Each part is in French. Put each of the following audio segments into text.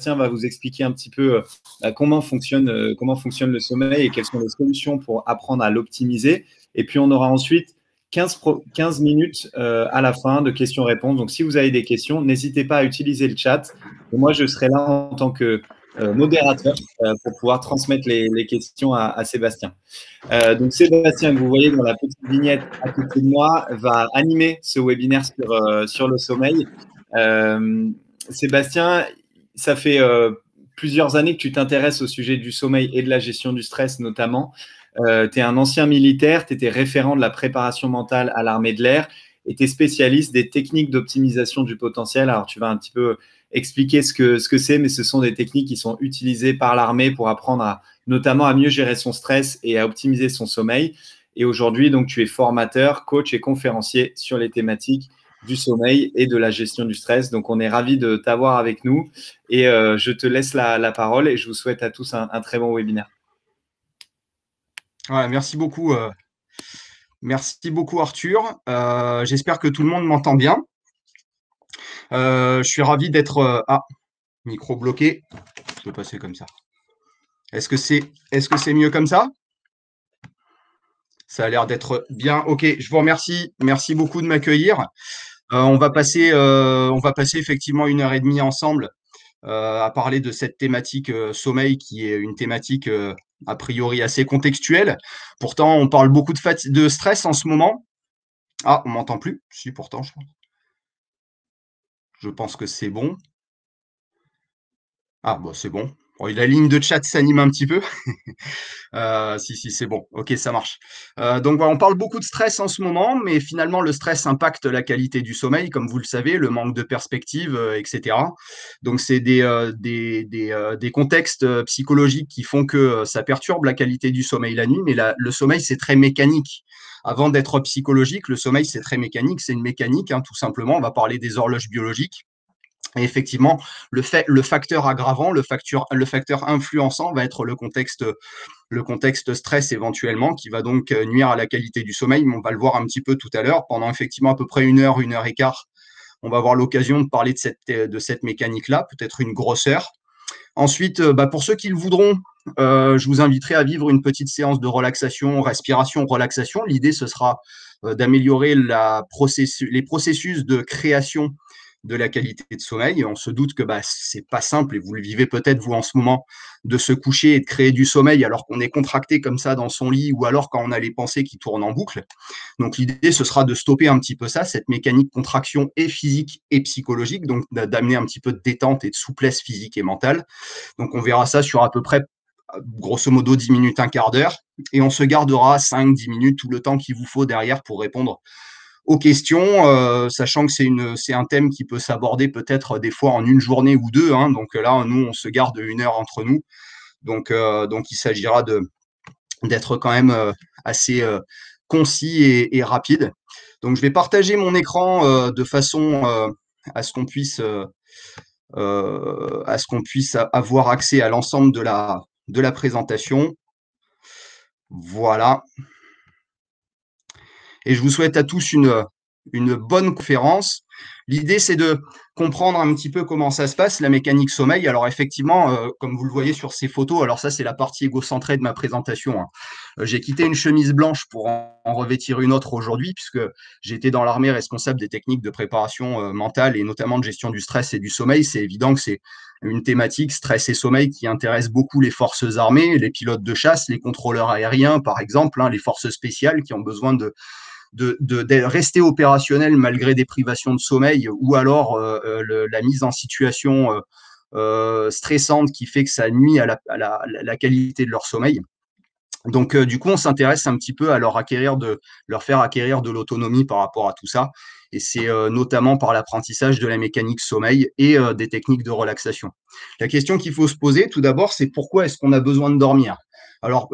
Sébastien va vous expliquer un petit peu comment fonctionne le sommeil et quelles sont les solutions pour apprendre à l'optimiser. Et puis, on aura ensuite 15 minutes à la fin de questions-réponses. Donc, si vous avez des questions, n'hésitez pas à utiliser le chat. Et moi, je serai là en tant que modérateur pour pouvoir transmettre les questions à Sébastien. Donc, Sébastien, que vous voyez dans la petite vignette à côté de moi, va animer ce webinaire sur le sommeil. Sébastien, ça fait plusieurs années que tu t'intéresses au sujet du sommeil et de la gestion du stress notamment. Tu es un ancien militaire, tu étais référent de la préparation mentale à l'armée de l'air et tu es spécialiste des techniques d'optimisation du potentiel. Alors, tu vas un petit peu expliquer ce que c'est, mais ce sont des techniques qui sont utilisées par l'armée pour apprendre notamment à mieux gérer son stress et à optimiser son sommeil. Et aujourd'hui, donc, tu es formateur, coach et conférencier sur les thématiques du sommeil et de la gestion du stress. Donc, on est ravis de t'avoir avec nous et je te laisse la parole et je vous souhaite à tous un très bon webinaire. Ouais, merci beaucoup Arthur. J'espère que tout le monde m'entend bien. Je suis ravi d'être… micro bloqué. Je peux passer comme ça. Est-ce que c'est mieux comme ça? Ça a l'air d'être bien. Ok, je vous remercie. Merci beaucoup de m'accueillir. On va passer effectivement 1 heure et demie ensemble à parler de cette thématique sommeil qui est une thématique a priori assez contextuelle. Pourtant, on parle beaucoup de stress en ce moment. Ah, on m'entend plus? Si, pourtant, je pense que c'est bon. Ah, bon, c'est bon. Bon, la ligne de chat s'anime un petit peu. Si, c'est bon. Ok, ça marche. Donc, voilà, on parle beaucoup de stress en ce moment, mais finalement, le stress impacte la qualité du sommeil, comme vous le savez, le manque de perspective, etc. Donc, c'est des contextes psychologiques qui font que ça perturbe la qualité du sommeil la nuit, mais le sommeil, c'est très mécanique. Avant d'être psychologique, le sommeil, c'est très mécanique. C'est une mécanique, hein, tout simplement. On va parler des horloges biologiques. Et effectivement, le facteur aggravant, le facteur influençant va être le contexte stress éventuellement, qui va donc nuire à la qualité du sommeil. Mais on va le voir un petit peu tout à l'heure. Pendant effectivement à peu près 1 heure et quart, on va avoir l'occasion de parler de cette mécanique-là, peut-être une grosse heure. Ensuite, pour ceux qui le voudront, je vous inviterai à vivre une petite séance de relaxation, respiration, relaxation. L'idée, ce sera d'améliorer les processus de création de la qualité de sommeil. On se doute que c'est pas simple, et vous le vivez peut-être vous en ce moment, de se coucher et de créer du sommeil alors qu'on est contracté comme ça dans son lit, ou alors quand on a les pensées qui tournent en boucle. Donc l'idée, ce sera de stopper un petit peu ça, cette mécanique contraction et physique et psychologique, donc d'amener un petit peu de détente et de souplesse physique et mentale. Donc on verra ça sur à peu près grosso modo 10 minutes, un quart d'heure, et on se gardera 5-10 minutes, tout le temps qu'il vous faut derrière pour répondre aux questions, sachant que c'est un thème qui peut s'aborder peut-être des fois en une journée ou deux, hein. Donc là, nous, on se garde 1 heure entre nous. Donc il s'agira d'être quand même assez concis et rapide. Donc, je vais partager mon écran de façon à ce qu'on puisse avoir accès à l'ensemble de la présentation. Voilà. Et je vous souhaite à tous une bonne conférence. L'idée, c'est de comprendre un petit peu comment ça se passe, la mécanique sommeil. Alors effectivement, comme vous le voyez sur ces photos, alors ça, c'est la partie égocentrée de ma présentation, hein. J'ai quitté une chemise blanche pour en revêtir une autre aujourd'hui, puisque j'étais dans l'armée responsable des techniques de préparation mentale et notamment de gestion du stress et du sommeil. C'est évident que c'est une thématique, stress et sommeil, qui intéresse beaucoup les forces armées, les pilotes de chasse, les contrôleurs aériens, par exemple, hein, les forces spéciales qui ont besoin de rester opérationnel malgré des privations de sommeil, ou alors la mise en situation stressante qui fait que ça nuit à la qualité de leur sommeil. Donc, du coup, on s'intéresse un petit peu à leur faire acquérir de l'autonomie par rapport à tout ça. Et c'est notamment par l'apprentissage de la mécanique sommeil et des techniques de relaxation. La question qu'il faut se poser, tout d'abord, c'est pourquoi est-ce qu'on a besoin de dormir? Alors,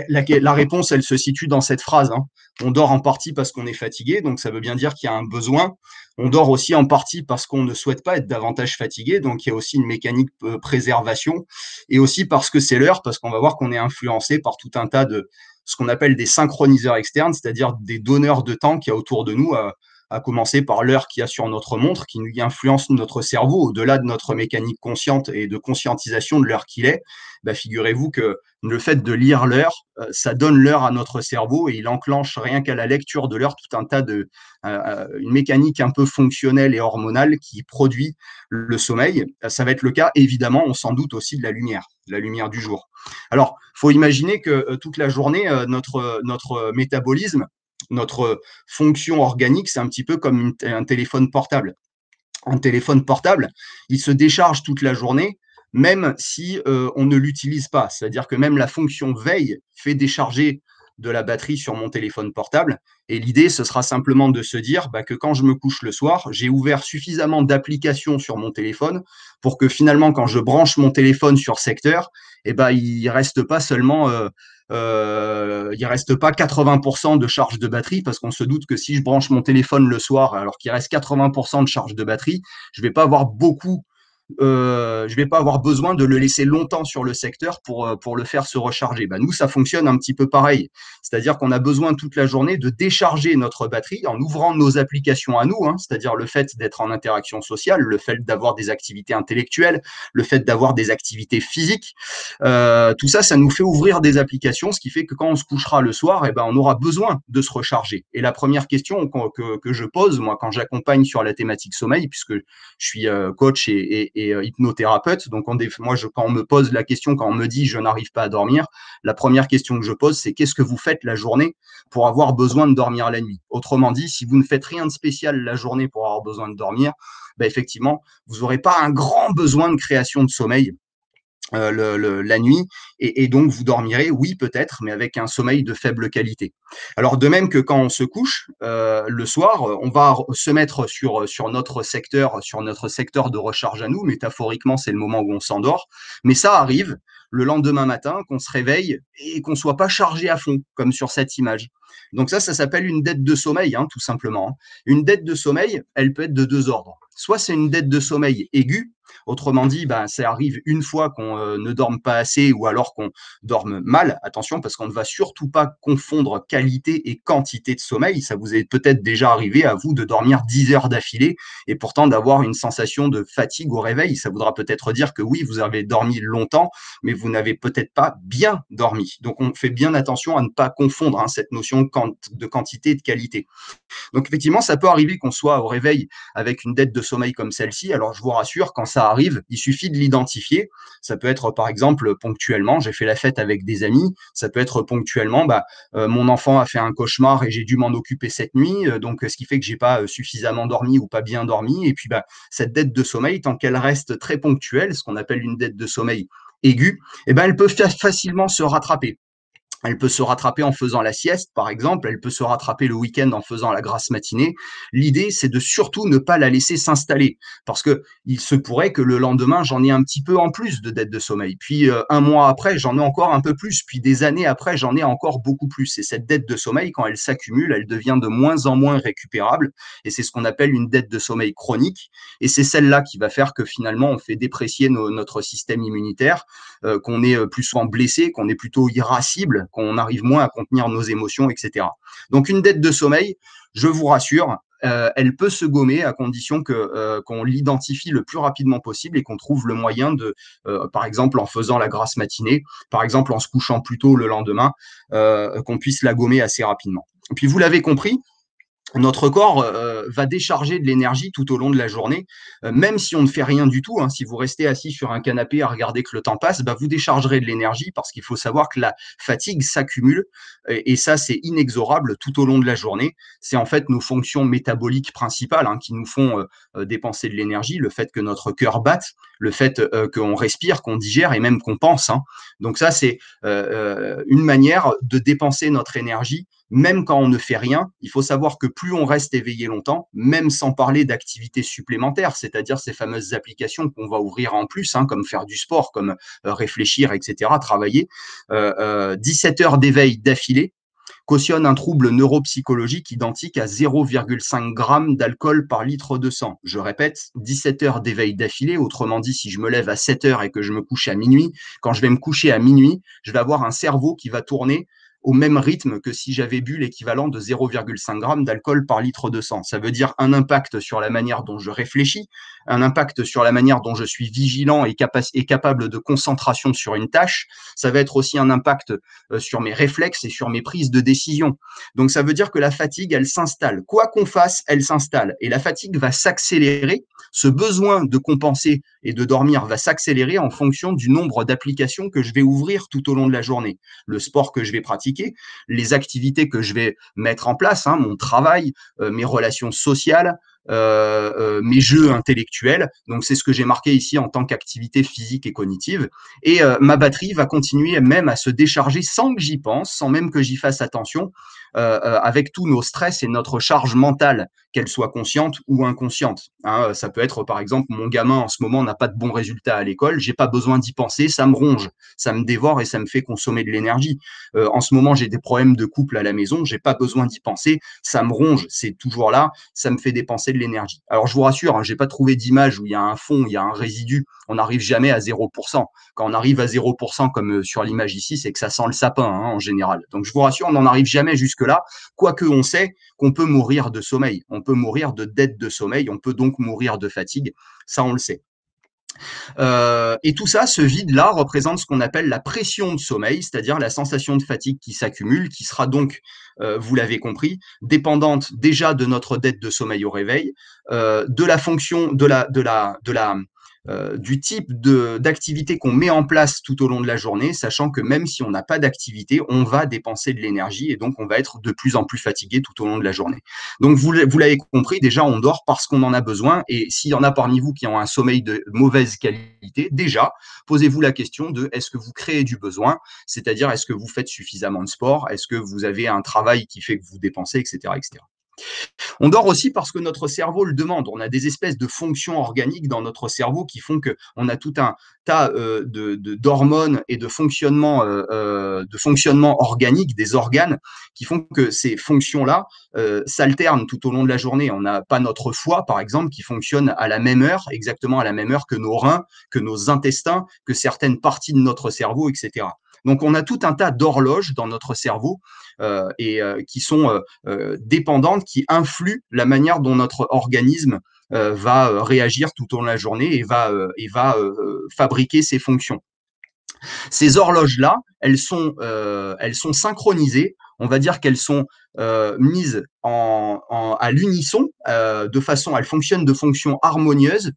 la réponse, elle se situe dans cette phrase, hein. On dort en partie parce qu'on est fatigué, donc ça veut bien dire qu'il y a un besoin. On dort aussi en partie parce qu'on ne souhaite pas être davantage fatigué, donc il y a aussi une mécanique préservation, et aussi parce que c'est l'heure, parce qu'on va voir qu'on est influencé par tout un tas de ce qu'on appelle des synchroniseurs externes, c'est-à-dire des donneurs de temps qu'il y a autour de nous, à commencer par l'heure qu'il y a sur notre montre, qui influence notre cerveau au-delà de notre mécanique consciente et de conscientisation de l'heure qu'il est. Bah, figurez-vous que le fait de lire l'heure, ça donne l'heure à notre cerveau et il enclenche rien qu'à la lecture de l'heure tout un tas une mécanique un peu fonctionnelle et hormonale qui produit le sommeil. Ça va être le cas, évidemment, on s'en doute aussi de la lumière du jour. Alors, il faut imaginer que toute la journée, notre métabolisme, notre fonction organique, c'est un petit peu comme un téléphone portable. Un téléphone portable, il se décharge toute la journée, même si on ne l'utilise pas. C'est-à-dire que même la fonction veille fait décharger de la batterie sur mon téléphone portable. Et l'idée, ce sera simplement de se dire que quand je me couche le soir, j'ai ouvert suffisamment d'applications sur mon téléphone pour que finalement, quand je branche mon téléphone sur secteur, il ne reste pas seulement il reste pas 80% de charge de batterie parce qu'on se doute que si je branche mon téléphone le soir alors qu'il reste 80% de charge de batterie, je vais pas avoir je vais pas avoir besoin de le laisser longtemps sur le secteur pour le faire se recharger. Nous, ça fonctionne un petit peu pareil. C'est-à-dire qu'on a besoin toute la journée de décharger notre batterie en ouvrant nos applications à nous, c'est-à-dire le fait d'être en interaction sociale, le fait d'avoir des activités intellectuelles, le fait d'avoir des activités physiques. Tout ça, ça nous fait ouvrir des applications, ce qui fait que quand on se couchera le soir, on aura besoin de se recharger. Et la première question que je pose, moi, quand j'accompagne sur la thématique sommeil, puisque je suis coach et hypnothérapeute. Donc, quand on me pose la question, quand on me dit je n'arrive pas à dormir, la première question que je pose, c'est qu'est-ce que vous faites la journée pour avoir besoin de dormir la nuit? Autrement dit, si vous ne faites rien de spécial la journée pour avoir besoin de dormir, effectivement, vous n'aurez pas un grand besoin de création de sommeil la nuit, et donc vous dormirez, oui peut-être, mais avec un sommeil de faible qualité. Alors de même que quand on se couche le soir, on va se mettre sur notre secteur de recharge à nous, métaphoriquement c'est le moment où on s'endort, mais ça arrive le lendemain matin qu'on se réveille et qu'on soit pas chargé à fond, comme sur cette image. Donc ça s'appelle une dette de sommeil, tout simplement. Une dette de sommeil, elle peut être de deux ordres. Soit c'est une dette de sommeil aiguë, autrement dit, ça arrive une fois qu'on ne dorme pas assez ou alors qu'on dorme mal. Attention, parce qu'on ne va surtout pas confondre qualité et quantité de sommeil. Ça vous est peut-être déjà arrivé à vous de dormir 10 heures d'affilée et pourtant d'avoir une sensation de fatigue au réveil. Ça voudra peut-être dire que oui, vous avez dormi longtemps, mais vous n'avez peut-être pas bien dormi. Donc, on fait bien attention à ne pas confondre cette notion de quantité et de qualité. Donc, effectivement, ça peut arriver qu'on soit au réveil avec une dette de sommeil comme celle-ci. Alors, je vous rassure, quand ça arrive, il suffit de l'identifier. Ça peut être, par exemple, ponctuellement, j'ai fait la fête avec des amis. Ça peut être ponctuellement, mon enfant a fait un cauchemar et j'ai dû m'en occuper cette nuit. Donc, ce qui fait que j'ai pas suffisamment dormi ou pas bien dormi. Et puis, cette dette de sommeil, tant qu'elle reste très ponctuelle, ce qu'on appelle une dette de sommeil aiguë, elle peut facilement se rattraper. Elle peut se rattraper en faisant la sieste, par exemple. Elle peut se rattraper le week-end en faisant la grasse matinée. L'idée, c'est de surtout ne pas la laisser s'installer parce que il se pourrait que le lendemain, j'en ai un petit peu en plus de dette de sommeil. Puis un mois après, j'en ai encore un peu plus. Puis des années après, j'en ai encore beaucoup plus. Et cette dette de sommeil, quand elle s'accumule, elle devient de moins en moins récupérable. Et c'est ce qu'on appelle une dette de sommeil chronique. Et c'est celle-là qui va faire que finalement, on fait déprécier notre système immunitaire, qu'on est plus souvent blessé, qu'on est plutôt irascible, qu'on arrive moins à contenir nos émotions, etc. Donc, une dette de sommeil, je vous rassure, elle peut se gommer à condition qu'on l'identifie le plus rapidement possible et qu'on trouve le moyen de, par exemple, en faisant la grasse matinée, par exemple, en se couchant plus tôt le lendemain, qu'on puisse la gommer assez rapidement. Et puis, vous l'avez compris, notre corps va décharger de l'énergie tout au long de la journée, même si on ne fait rien du tout. Si vous restez assis sur un canapé à regarder que le temps passe, vous déchargerez de l'énergie parce qu'il faut savoir que la fatigue s'accumule et ça, c'est inexorable tout au long de la journée. C'est en fait nos fonctions métaboliques principales qui nous font dépenser de l'énergie, le fait que notre cœur batte, le fait qu'on respire, qu'on digère et même qu'on pense. Donc ça, c'est une manière de dépenser notre énergie même quand on ne fait rien. Il faut savoir que plus on reste éveillé longtemps, même sans parler d'activités supplémentaires, c'est-à-dire ces fameuses applications qu'on va ouvrir en plus, comme faire du sport, comme réfléchir, etc., travailler, 17 heures d'éveil d'affilée cautionne un trouble neuropsychologique identique à 0,5 g d'alcool par litre de sang. Je répète, 17 heures d'éveil d'affilée, autrement dit, si je me lève à 7 heures et que je me couche à minuit, quand je vais me coucher à minuit, je vais avoir un cerveau qui va tourner au même rythme que si j'avais bu l'équivalent de 0,5 g d'alcool par litre de sang. Ça veut dire un impact sur la manière dont je réfléchis, un impact sur la manière dont je suis vigilant et capable de concentration sur une tâche. Ça va être aussi un impact sur mes réflexes et sur mes prises de décision. Donc, ça veut dire que la fatigue, elle s'installe. Quoi qu'on fasse, elle s'installe. Et la fatigue va s'accélérer. Ce besoin de compenser et de dormir va s'accélérer en fonction du nombre d'applications que je vais ouvrir tout au long de la journée. Le sport que je vais pratiquer, les activités que je vais mettre en place, mon travail, mes relations sociales, mes jeux intellectuels. Donc, c'est ce que j'ai marqué ici en tant qu'activité physique et cognitive. Et ma batterie va continuer même à se décharger sans que j'y pense, sans même que j'y fasse attention, avec tous nos stress et notre charge mentale, qu'elle soit consciente ou inconsciente. Ça peut être, par exemple, mon gamin en ce moment n'a pas de bons résultats à l'école, j'ai pas besoin d'y penser, ça me ronge, ça me dévore et ça me fait consommer de l'énergie. En ce moment, j'ai des problèmes de couple à la maison, j'ai pas besoin d'y penser, ça me ronge, c'est toujours là, ça me fait dépenser de l'énergie. Alors, je vous rassure, j'ai pas trouvé d'image où il y a un fond, il y a un résidu, on n'arrive jamais à 0%. Quand on arrive à 0%, comme sur l'image ici, c'est que ça sent le sapin, en général. Donc, je vous rassure, on n'en arrive jamais jusque-là, quoique on sait qu'on peut mourir de sommeil, on peut mourir de dette de sommeil, on peut donc mourir de fatigue, ça on le sait. Et tout ça, ce vide-là, représente ce qu'on appelle la pression de sommeil, c'est-à-dire la sensation de fatigue qui s'accumule, qui sera donc, vous l'avez compris, dépendante déjà de notre dette de sommeil au réveil, de la fonction, du type d'activité qu'on met en place tout au long de la journée, sachant que même si on n'a pas d'activité, on va dépenser de l'énergie et donc on va être de plus en plus fatigué tout au long de la journée. Donc vous l'avez compris, déjà on dort parce qu'on en a besoin, et s'il y en a parmi vous qui ont un sommeil de mauvaise qualité, déjà posez-vous la question de est-ce que vous créez du besoin, c'est-à-dire est-ce que vous faites suffisamment de sport, est-ce que vous avez un travail qui fait que vous dépensez, etc., etc. On dort aussi parce que notre cerveau le demande. On a des espèces de fonctions organiques dans notre cerveau qui font qu'on a tout un tas d'hormones et de fonctionnement organique des organes qui font que ces fonctions-là s'alternent tout au long de la journée. On n'a pas notre foie, par exemple, qui fonctionne à la même heure, exactement à la même heure que nos reins, que nos intestins, que certaines parties de notre cerveau, etc. Donc, on a tout un tas d'horloges dans notre cerveau qui sont dépendantes, qui influent la manière dont notre organisme va réagir tout au long de la journée et va fabriquer ses fonctions. Ces horloges-là, elles sont synchronisées. On va dire qu'elles sont mises à l'unisson, elles fonctionnent de façon harmonieuse.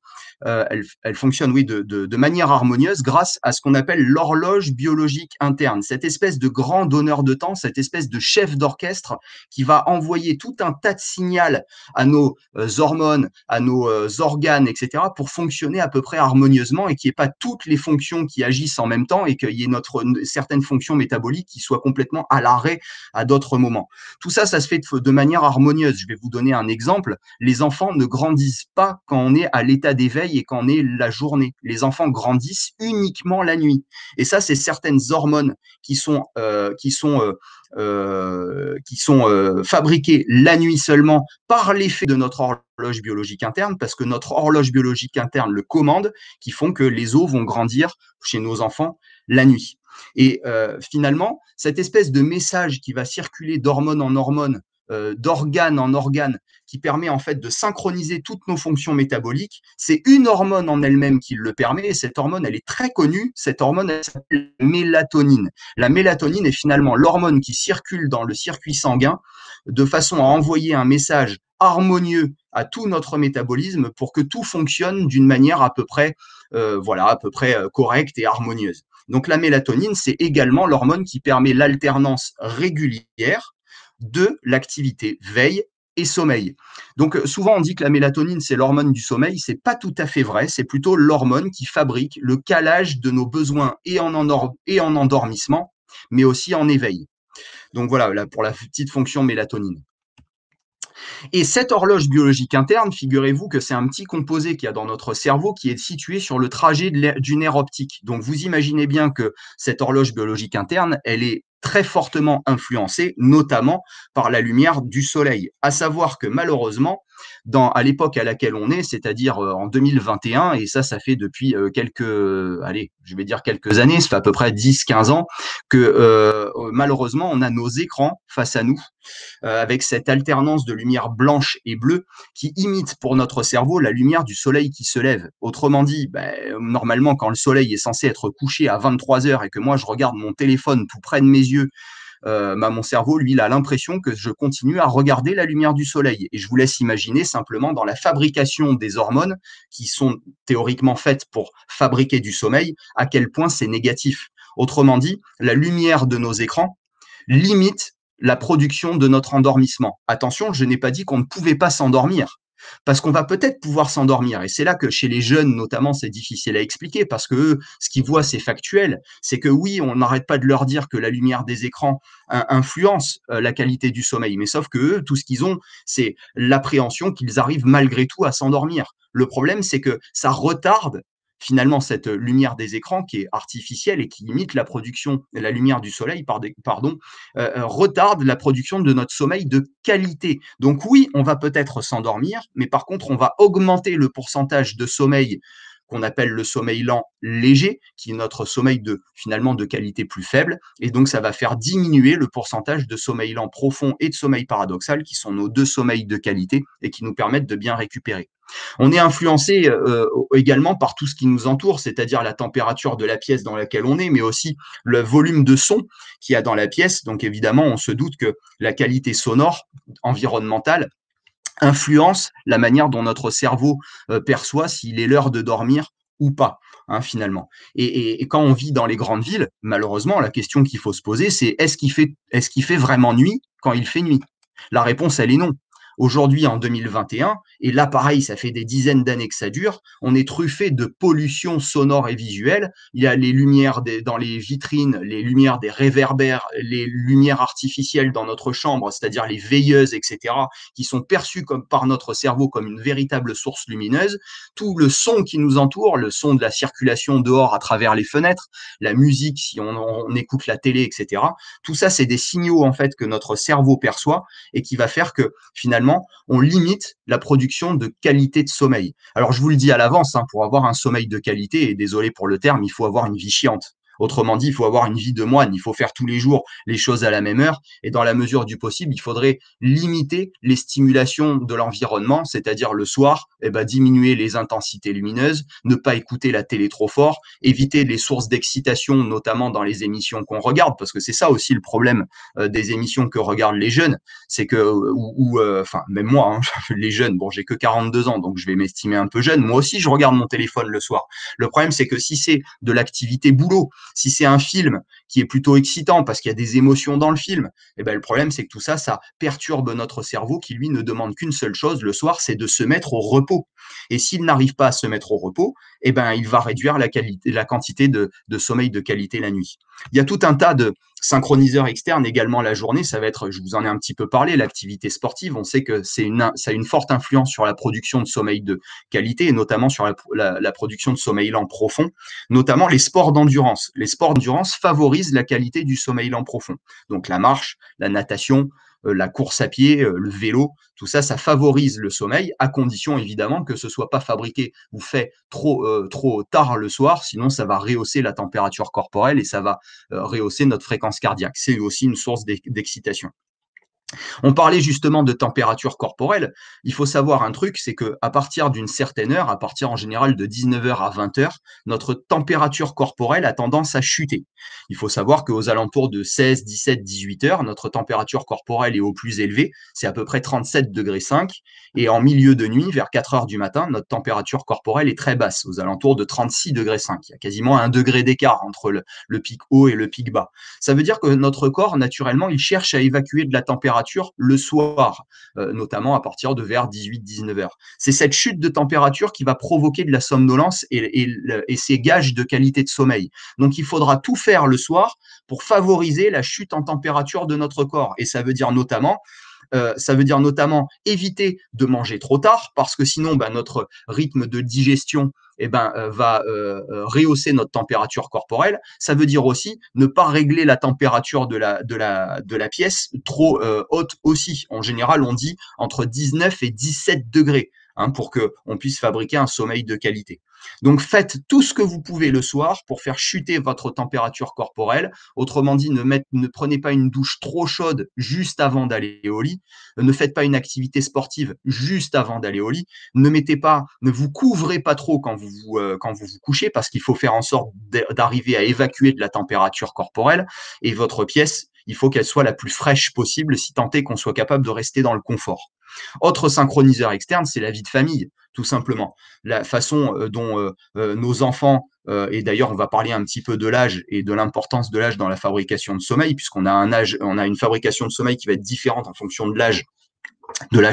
Elles fonctionnent, oui, de manière harmonieuse grâce à ce qu'on appelle l'horloge biologique interne. Cette espèce de grand donneur de temps, cette espèce de chef d'orchestre qui va envoyer tout un tas de signaux à nos hormones, à nos organes, etc., pour fonctionner à peu près harmonieusement et qu'il n'y ait pas toutes les fonctions qui agissent en même temps et qu'il y ait certaines fonctions métaboliques qui soient complètement à l'arrêt à d'autres moments. Tout ça, ça se fait de manière harmonieuse. Je vais vous donner un exemple. Les enfants ne grandissent pas quand on est à l'état d'éveil et quand on est la journée. Les enfants grandissent uniquement la nuit. Et ça, c'est certaines hormones qui sont fabriquées la nuit seulement par l'effet de notre horloge biologique interne, parce que notre horloge biologique interne le commande, qui font que les os vont grandir chez nos enfants la nuit. Et finalement, cette espèce de message qui va circuler d'hormone en hormone, d'organe en organe, qui permet en fait de synchroniser toutes nos fonctions métaboliques, c'est une hormone en elle-même qui le permet, et cette hormone, elle est très connue, cette hormone, elle s'appelle la mélatonine. La mélatonine est finalement l'hormone qui circule dans le circuit sanguin de façon à envoyer un message harmonieux à tout notre métabolisme pour que tout fonctionne d'une manière à peu près correcte et harmonieuse. Donc la mélatonine, c'est également l'hormone qui permet l'alternance régulière de l'activité veille et sommeil. Donc souvent on dit que la mélatonine c'est l'hormone du sommeil, c'est pas tout à fait vrai, c'est plutôt l'hormone qui fabrique le calage de nos besoins et en endormissement, mais aussi en éveil. Donc voilà, là, pour la petite fonction mélatonine. Et cette horloge biologique interne, figurez-vous que c'est un petit composé qu'il y a dans notre cerveau qui est situé sur le trajet du nerf optique. Donc vous imaginez bien que cette horloge biologique interne, elle est très fortement influencée, notamment par la lumière du soleil. À savoir que malheureusement, à l'époque à laquelle on est, c'est-à-dire en 2021, et ça fait depuis quelques années, ça fait à peu près 10-15 ans, que malheureusement, on a nos écrans face à nous, avec cette alternance de lumière blanche et bleue qui imite pour notre cerveau la lumière du soleil qui se lève. Autrement dit, normalement, quand le soleil est censé être couché à 23 heures et que moi, je regarde mon téléphone tout près de mes yeux, mon cerveau, lui, il a l'impression que je continue à regarder la lumière du soleil. Et je vous laisse imaginer simplement dans la fabrication des hormones qui sont théoriquement faites pour fabriquer du sommeil, à quel point c'est négatif. Autrement dit, la lumière de nos écrans limite la production de notre endormissement. Attention, je n'ai pas dit qu'on ne pouvait pas s'endormir, parce qu'on va peut-être pouvoir s'endormir. Et c'est là que chez les jeunes, notamment, c'est difficile à expliquer, parce que eux, ce qu'ils voient, c'est factuel. C'est que oui, on n'arrête pas de leur dire que la lumière des écrans influence la qualité du sommeil, mais sauf que eux, tout ce qu'ils ont, c'est l'appréhension qu'ils arrivent malgré tout à s'endormir. Le problème, c'est que ça retarde finalement cette lumière des écrans qui est artificielle et qui imite la production, la lumière du soleil, retarde la production de notre sommeil de qualité. Donc oui, on va peut-être s'endormir, mais par contre, on va augmenter le pourcentage de sommeil qu'on appelle le sommeil lent léger, qui est notre sommeil finalement de qualité plus faible. Et donc, ça va faire diminuer le pourcentage de sommeil lent profond et de sommeil paradoxal, qui sont nos deux sommeils de qualité et qui nous permettent de bien récupérer. On est influencé également par tout ce qui nous entoure, c'est-à-dire la température de la pièce dans laquelle on est, mais aussi le volume de son qu'il y a dans la pièce. Donc évidemment, on se doute que la qualité sonore environnementale influence la manière dont notre cerveau perçoit s'il est l'heure de dormir ou pas, finalement. Et quand on vit dans les grandes villes, malheureusement, la question qu'il faut se poser, c'est est-ce qu'il fait vraiment nuit quand il fait nuit? La réponse, elle est non. Aujourd'hui, en 2021, et là, pareil, ça fait des dizaines d'années que ça dure, on est truffé de pollution sonore et visuelle. Il y a les lumières dans les vitrines, les lumières des réverbères, les lumières artificielles dans notre chambre, c'est-à-dire les veilleuses, etc., qui sont perçues par notre cerveau comme une véritable source lumineuse. Tout le son qui nous entoure, le son de la circulation dehors à travers les fenêtres, la musique, si on écoute la télé, etc., tout ça, c'est des signaux, en fait, que notre cerveau perçoit et qui va faire que, finalement, on limite la production de qualité de sommeil. Alors, je vous le dis à l'avance, pour avoir un sommeil de qualité, et désolé pour le terme, il faut avoir une vie chiante. Autrement dit, il faut avoir une vie de moine, il faut faire tous les jours les choses à la même heure, et dans la mesure du possible, il faudrait limiter les stimulations de l'environnement, c'est-à-dire le soir, diminuer les intensités lumineuses, ne pas écouter la télé trop fort, éviter les sources d'excitation, notamment dans les émissions qu'on regarde, parce que c'est ça aussi le problème des émissions que regardent les jeunes, c'est que, même moi, les jeunes, bon, j'ai que 42 ans, donc je vais m'estimer un peu jeune, moi aussi je regarde mon téléphone le soir. Le problème, c'est que si c'est de l'activité boulot, si c'est un film qui est plutôt excitant parce qu'il y a des émotions dans le film, le problème, c'est que tout ça, ça perturbe notre cerveau qui, lui, ne demande qu'une seule chose le soir, c'est de se mettre au repos. Et s'il n'arrive pas à se mettre au repos, il va réduire la quantité de sommeil de qualité la nuit. Il y a tout un tas de synchroniseurs externes également la journée. Ça va être, je vous en ai un petit peu parlé, l'activité sportive. On sait que ça a une forte influence sur la production de sommeil de qualité et notamment sur la production de sommeil lent profond, notamment les sports d'endurance. Les sports d'endurance favorisent la qualité du sommeil lent profond. Donc la marche, la natation, la course à pied, le vélo, tout ça, ça favorise le sommeil, à condition évidemment que ce ne soit pas fabriqué ou fait trop tard le soir, sinon ça va rehausser la température corporelle et ça va rehausser notre fréquence cardiaque. C'est aussi une source d'excitation. On parlait justement de température corporelle. Il faut savoir un truc, c'est qu'à partir d'une certaine heure, à partir en général de 19h à 20h, notre température corporelle a tendance à chuter. Il faut savoir qu'aux alentours de 16, 17, 18h, notre température corporelle est au plus élevé, c'est à peu près 37,5 degrés. Et en milieu de nuit, vers 4h du matin, notre température corporelle est très basse, aux alentours de 36,5 degrés. Il y a quasiment 1 degré d'écart entre le pic haut et le pic bas. Ça veut dire que notre corps, naturellement, il cherche à évacuer de la température le soir, notamment à partir de vers 18-19 heures. C'est cette chute de température qui va provoquer de la somnolence et ces gages de qualité de sommeil. Donc, il faudra tout faire le soir pour favoriser la chute en température de notre corps. Et ça veut dire notamment Ça veut dire notamment éviter de manger trop tard, parce que sinon, notre rythme de digestion va rehausser notre température corporelle. Ça veut dire aussi ne pas régler la température de la pièce trop haute aussi. En général, on dit entre 19 et 17 degrés pour qu'on puisse fabriquer un sommeil de qualité. Donc faites tout ce que vous pouvez le soir pour faire chuter votre température corporelle. Autrement dit, ne prenez pas une douche trop chaude juste avant d'aller au lit. Ne faites pas une activité sportive juste avant d'aller au lit. Ne vous couvrez pas trop quand vous vous couchez, parce qu'il faut faire en sorte d'arriver à évacuer de la température corporelle. Et votre pièce, il faut qu'elle soit la plus fraîche possible, si tant est qu'on soit capable de rester dans le confort. Autre synchroniseur externe, c'est la vie de famille, tout simplement. La façon dont nos enfants, et d'ailleurs on va parler un petit peu de l'âge et de l'importance de l'âge dans la fabrication de sommeil, puisqu'on a une fabrication de sommeil qui va être différente en fonction de l'âge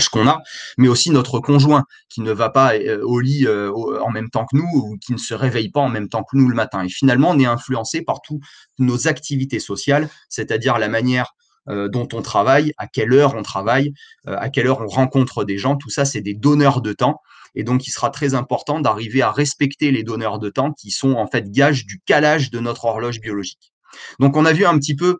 qu'on a, mais aussi notre conjoint qui ne va pas au lit en même temps que nous, ou qui ne se réveille pas en même temps que nous le matin. Et finalement, on est influencé par toutes nos activités sociales, c'est-à-dire la manière dont on travaille, à quelle heure on travaille, à quelle heure on rencontre des gens. Tout ça, c'est des donneurs de temps. Et donc, il sera très important d'arriver à respecter les donneurs de temps, qui sont en fait gages du calage de notre horloge biologique. Donc, on a vu un petit peu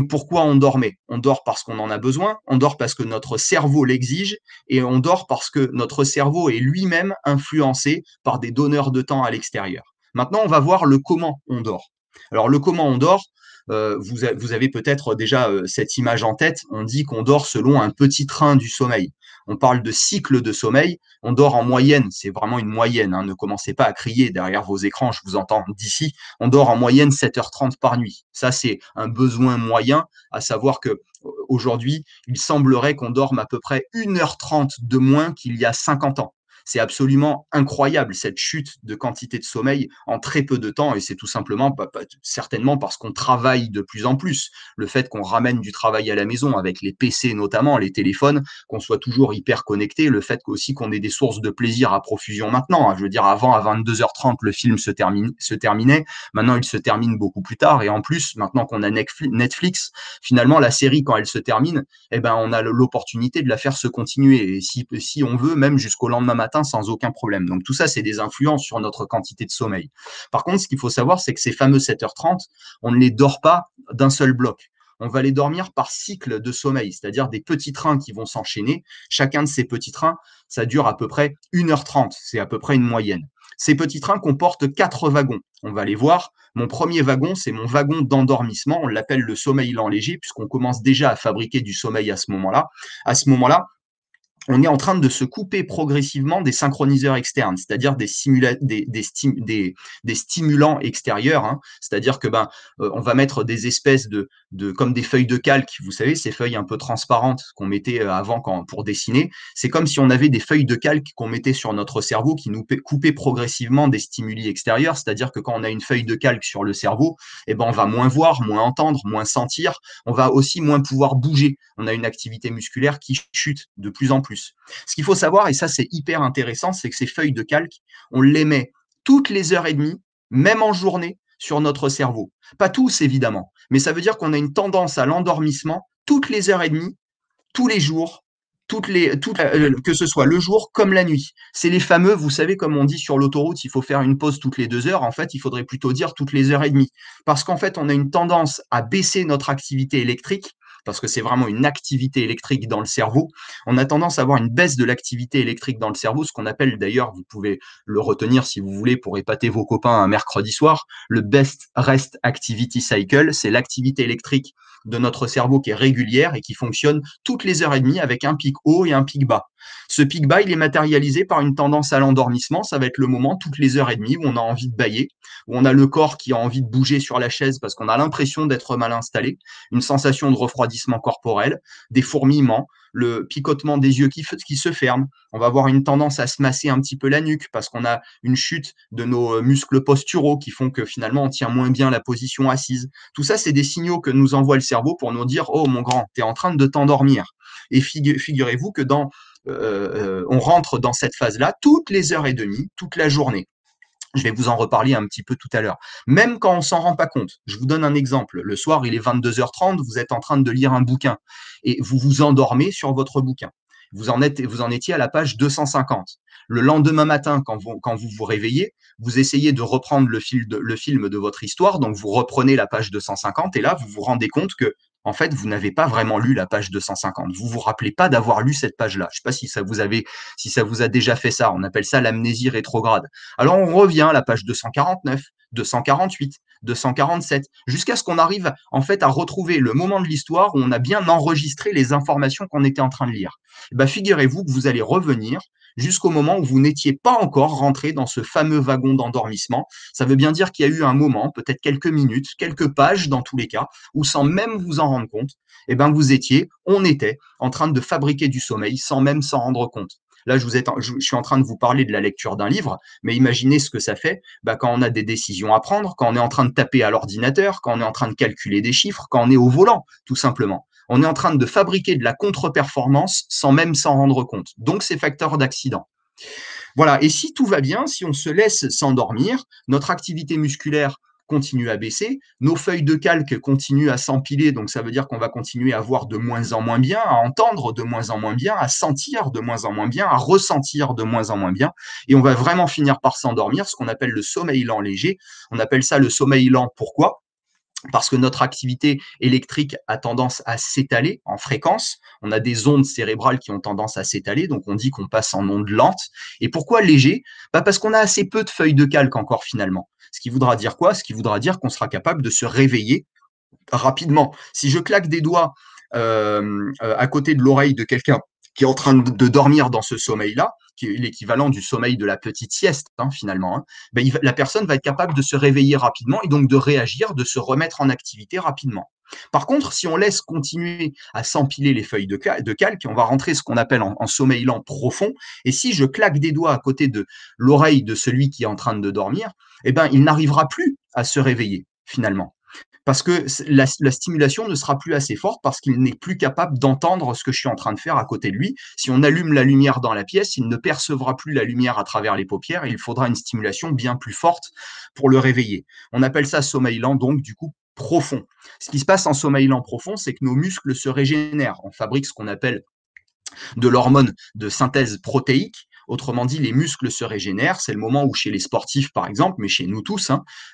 pourquoi on dormait. On dort parce qu'on en a besoin, on dort parce que notre cerveau l'exige, et on dort parce que notre cerveau est lui-même influencé par des donneurs de temps à l'extérieur. Maintenant, on va voir le comment on dort. Alors, le comment on dort, vous avez peut-être déjà cette image en tête. On dit qu'on dort selon un petit train du sommeil. On parle de cycle de sommeil. On dort en moyenne, c'est vraiment une moyenne. Ne commencez pas à crier derrière vos écrans, je vous entends d'ici. On dort en moyenne 7h30 par nuit. Ça, c'est un besoin moyen, à savoir que aujourd'hui, il semblerait qu'on dorme à peu près 1h30 de moins qu'il y a 50 ans. C'est absolument incroyable, cette chute de quantité de sommeil en très peu de temps, et c'est tout simplement, certainement parce qu'on travaille de plus en plus. Le fait qu'on ramène du travail à la maison, avec les PC notamment, les téléphones, qu'on soit toujours hyper connecté, le fait aussi qu'on ait des sources de plaisir à profusion maintenant. Je veux dire, avant, à 22h30, le film se terminait. Maintenant, il se termine beaucoup plus tard. Et en plus, maintenant qu'on a Netflix, finalement, la série, quand elle se termine, on a l'opportunité de la faire se continuer. Et si on veut, même jusqu'au lendemain matin, sans aucun problème. Donc tout ça, c'est des influences sur notre quantité de sommeil. Par contre, ce qu'il faut savoir, c'est que ces fameux 7h30, on ne les dort pas d'un seul bloc. On va les dormir par cycle de sommeil, c'est-à-dire des petits trains qui vont s'enchaîner. Chacun de ces petits trains, ça dure à peu près 1h30, c'est à peu près une moyenne. Ces petits trains comportent 4 wagons. On va les voir. Mon premier wagon, c'est mon wagon d'endormissement. On l'appelle le sommeil lent léger, puisqu'on commence déjà à fabriquer du sommeil à ce moment-là. À ce moment-là, on est en train de se couper progressivement des synchroniseurs externes, c'est-à-dire des stimulants extérieurs. C'est-à-dire que on va mettre des espèces comme des feuilles de calque, vous savez, ces feuilles un peu transparentes qu'on mettait avant pour dessiner. C'est comme si on avait des feuilles de calque qu'on mettait sur notre cerveau, qui nous coupaient progressivement des stimuli extérieurs. C'est-à-dire que quand on a une feuille de calque sur le cerveau, on va moins voir, moins entendre, moins sentir. On va aussi moins pouvoir bouger. On a une activité musculaire qui chute de plus en plus. Ce qu'il faut savoir, et ça c'est hyper intéressant, c'est que ces feuilles de calque, on les met toutes les heures et demie, même en journée, sur notre cerveau. Pas tous, évidemment, mais ça veut dire qu'on a une tendance à l'endormissement toutes les heures et demie, tous les jours, que ce soit le jour comme la nuit. C'est les fameux, vous savez, comme on dit sur l'autoroute, il faut faire une pause toutes les 2 heures. En fait, il faudrait plutôt dire toutes les heures et demie. Parce qu'en fait, on a une tendance à baisser notre activité électrique, parce que c'est vraiment une activité électrique dans le cerveau. On a tendance à avoir une baisse de l'activité électrique dans le cerveau, ce qu'on appelle d'ailleurs, vous pouvez le retenir si vous voulez pour épater vos copains un mercredi soir, le Best Rest Activity Cycle. C'est l'activité électrique de notre cerveau qui est régulière et qui fonctionne toutes les heures et demie avec un pic haut et un pic bas. Ce pic bas, il est matérialisé par une tendance à l'endormissement. Ça va être le moment, toutes les heures et demie, où on a envie de bâiller, où on a le corps qui a envie de bouger sur la chaise parce qu'on a l'impression d'être mal installé, une sensation de refroidissement corporel, des fourmillements, le picotement des yeux qui se ferment. On va avoir une tendance à se masser un petit peu la nuque parce qu'on a une chute de nos muscles posturaux qui font que finalement on tient moins bien la position assise. Tout ça, c'est des signaux que nous envoie le cerveau pour nous dire « Oh mon grand, tu es en train de t'endormir ». Et figurez-vous que on rentre dans cette phase-là toutes les heures et demie, toute la journée. Je vais vous en reparler un petit peu tout à l'heure. Même quand on s'en rend pas compte, je vous donne un exemple. Le soir, il est 22h30, vous êtes en train de lire un bouquin et vous vous endormez sur votre bouquin. Vous en étiez à la page 250. Le lendemain matin, quand vous vous réveillez, vous essayez de reprendre le film de votre histoire, donc vous reprenez la page 250 et là, vous vous rendez compte que en fait, vous n'avez pas vraiment lu la page 250. Vous vous rappelez pas d'avoir lu cette page-là. Je ne sais pas si ça vous a déjà fait ça. On appelle ça l'amnésie rétrograde. Alors, on revient à la page 249, 248, 247, jusqu'à ce qu'on arrive en fait à retrouver le moment de l'histoire où on a bien enregistré les informations qu'on était en train de lire. Et ben, figurez-vous que vous allez revenir jusqu'au moment où vous n'étiez pas encore rentré dans ce fameux wagon d'endormissement. Ça veut bien dire qu'il y a eu un moment, peut-être quelques minutes, quelques pages dans tous les cas, où sans même vous en rendre compte, eh ben on était en train de fabriquer du sommeil sans même s'en rendre compte. Là, je suis en train de vous parler de la lecture d'un livre, mais imaginez ce que ça fait quand on a des décisions à prendre, quand on est en train de taper à l'ordinateur, quand on est en train de calculer des chiffres, quand on est au volant, tout simplement. On est en train de fabriquer de la contre-performance sans même s'en rendre compte. Donc, c'est facteur d'accident. Voilà, et si tout va bien, si on se laisse s'endormir, notre activité musculaire continue à baisser, nos feuilles de calque continuent à s'empiler, donc ça veut dire qu'on va continuer à voir de moins en moins bien, à entendre de moins en moins bien, à sentir de moins en moins bien, à ressentir de moins en moins bien, et on va vraiment finir par s'endormir, ce qu'on appelle le sommeil lent léger. On appelle ça le sommeil lent. Pourquoi ? Parce que notre activité électrique a tendance à s'étaler en fréquence. On a des ondes cérébrales qui ont tendance à s'étaler, donc on dit qu'on passe en ondes lentes. Et pourquoi léger ? Parce qu'on a assez peu de feuilles de calque encore finalement. Ce qui voudra dire quoi ? Ce qui voudra dire qu'on sera capable de se réveiller rapidement. Si je claque des doigts à côté de l'oreille de quelqu'un qui est en train de dormir dans ce sommeil-là, qui est l'équivalent du sommeil de la petite sieste, finalement, la personne va être capable de se réveiller rapidement et donc de réagir, de se remettre en activité rapidement. Par contre, si on laisse continuer à s'empiler les feuilles de calque, on va rentrer ce qu'on appelle en sommeil lent profond. Et si je claque des doigts à côté de l'oreille de celui qui est en train de dormir, il n'arrivera plus à se réveiller, finalement. Parce que la stimulation ne sera plus assez forte parce qu'il n'est plus capable d'entendre ce que je suis en train de faire à côté de lui. Si on allume la lumière dans la pièce, il ne percevra plus la lumière à travers les paupières et il faudra une stimulation bien plus forte pour le réveiller. On appelle ça sommeil lent, donc du coup profond. Ce qui se passe en sommeil lent profond, c'est que nos muscles se régénèrent. On fabrique ce qu'on appelle de l'hormone de synthèse protéique. Autrement dit, les muscles se régénèrent. C'est le moment où chez les sportifs, par exemple, mais chez nous tous,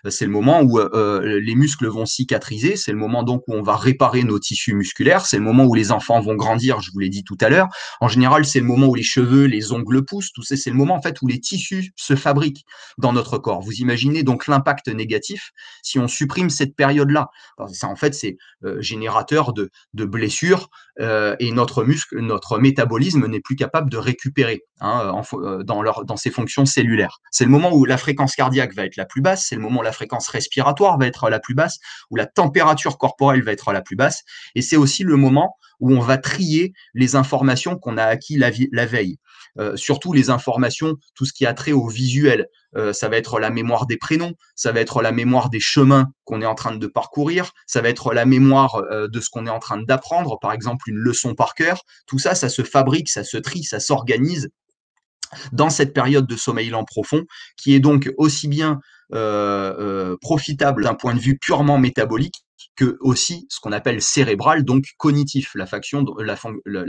c'est le moment où les muscles vont cicatriser. C'est le moment donc où on va réparer nos tissus musculaires. C'est le moment où les enfants vont grandir, je vous l'ai dit tout à l'heure. En général, c'est le moment où les cheveux, les ongles poussent. Tout ça, c'est le moment en fait où les tissus se fabriquent dans notre corps. Vous imaginez donc l'impact négatif si on supprime cette période-là. Ça, en fait, c'est générateur de blessures et notre métabolisme n'est plus capable de récupérer dans ses fonctions cellulaires. C'est le moment où la fréquence cardiaque va être la plus basse, c'est le moment où la fréquence respiratoire va être la plus basse, où la température corporelle va être la plus basse, et c'est aussi le moment où on va trier les informations qu'on a acquises la veille. Surtout les informations, tout ce qui a trait au visuel. Ça va être la mémoire des prénoms, ça va être la mémoire des chemins qu'on est en train de parcourir, ça va être la mémoire de ce qu'on est en train d'apprendre, par exemple une leçon par cœur. Tout ça, ça se fabrique, ça se trie, ça s'organise dans cette période de sommeil lent profond, qui est donc aussi bien profitable d'un point de vue purement métabolique que aussi ce qu'on appelle cérébral, donc cognitif, la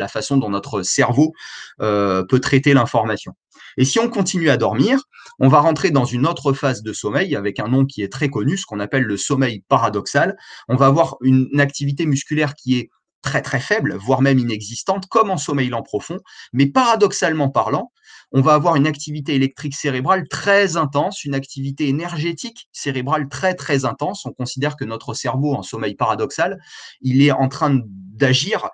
façon dont notre cerveau peut traiter l'information. Et si on continue à dormir, on va rentrer dans une autre phase de sommeil avec un nom qui est très connu, ce qu'on appelle le sommeil paradoxal. On va avoir une activité musculaire qui est très très faible, voire même inexistante, comme en sommeil lent profond, mais paradoxalement parlant, on va avoir une activité électrique cérébrale très intense, une activité énergétique cérébrale très très intense. On considère que notre cerveau en sommeil paradoxal, il est en train d'agir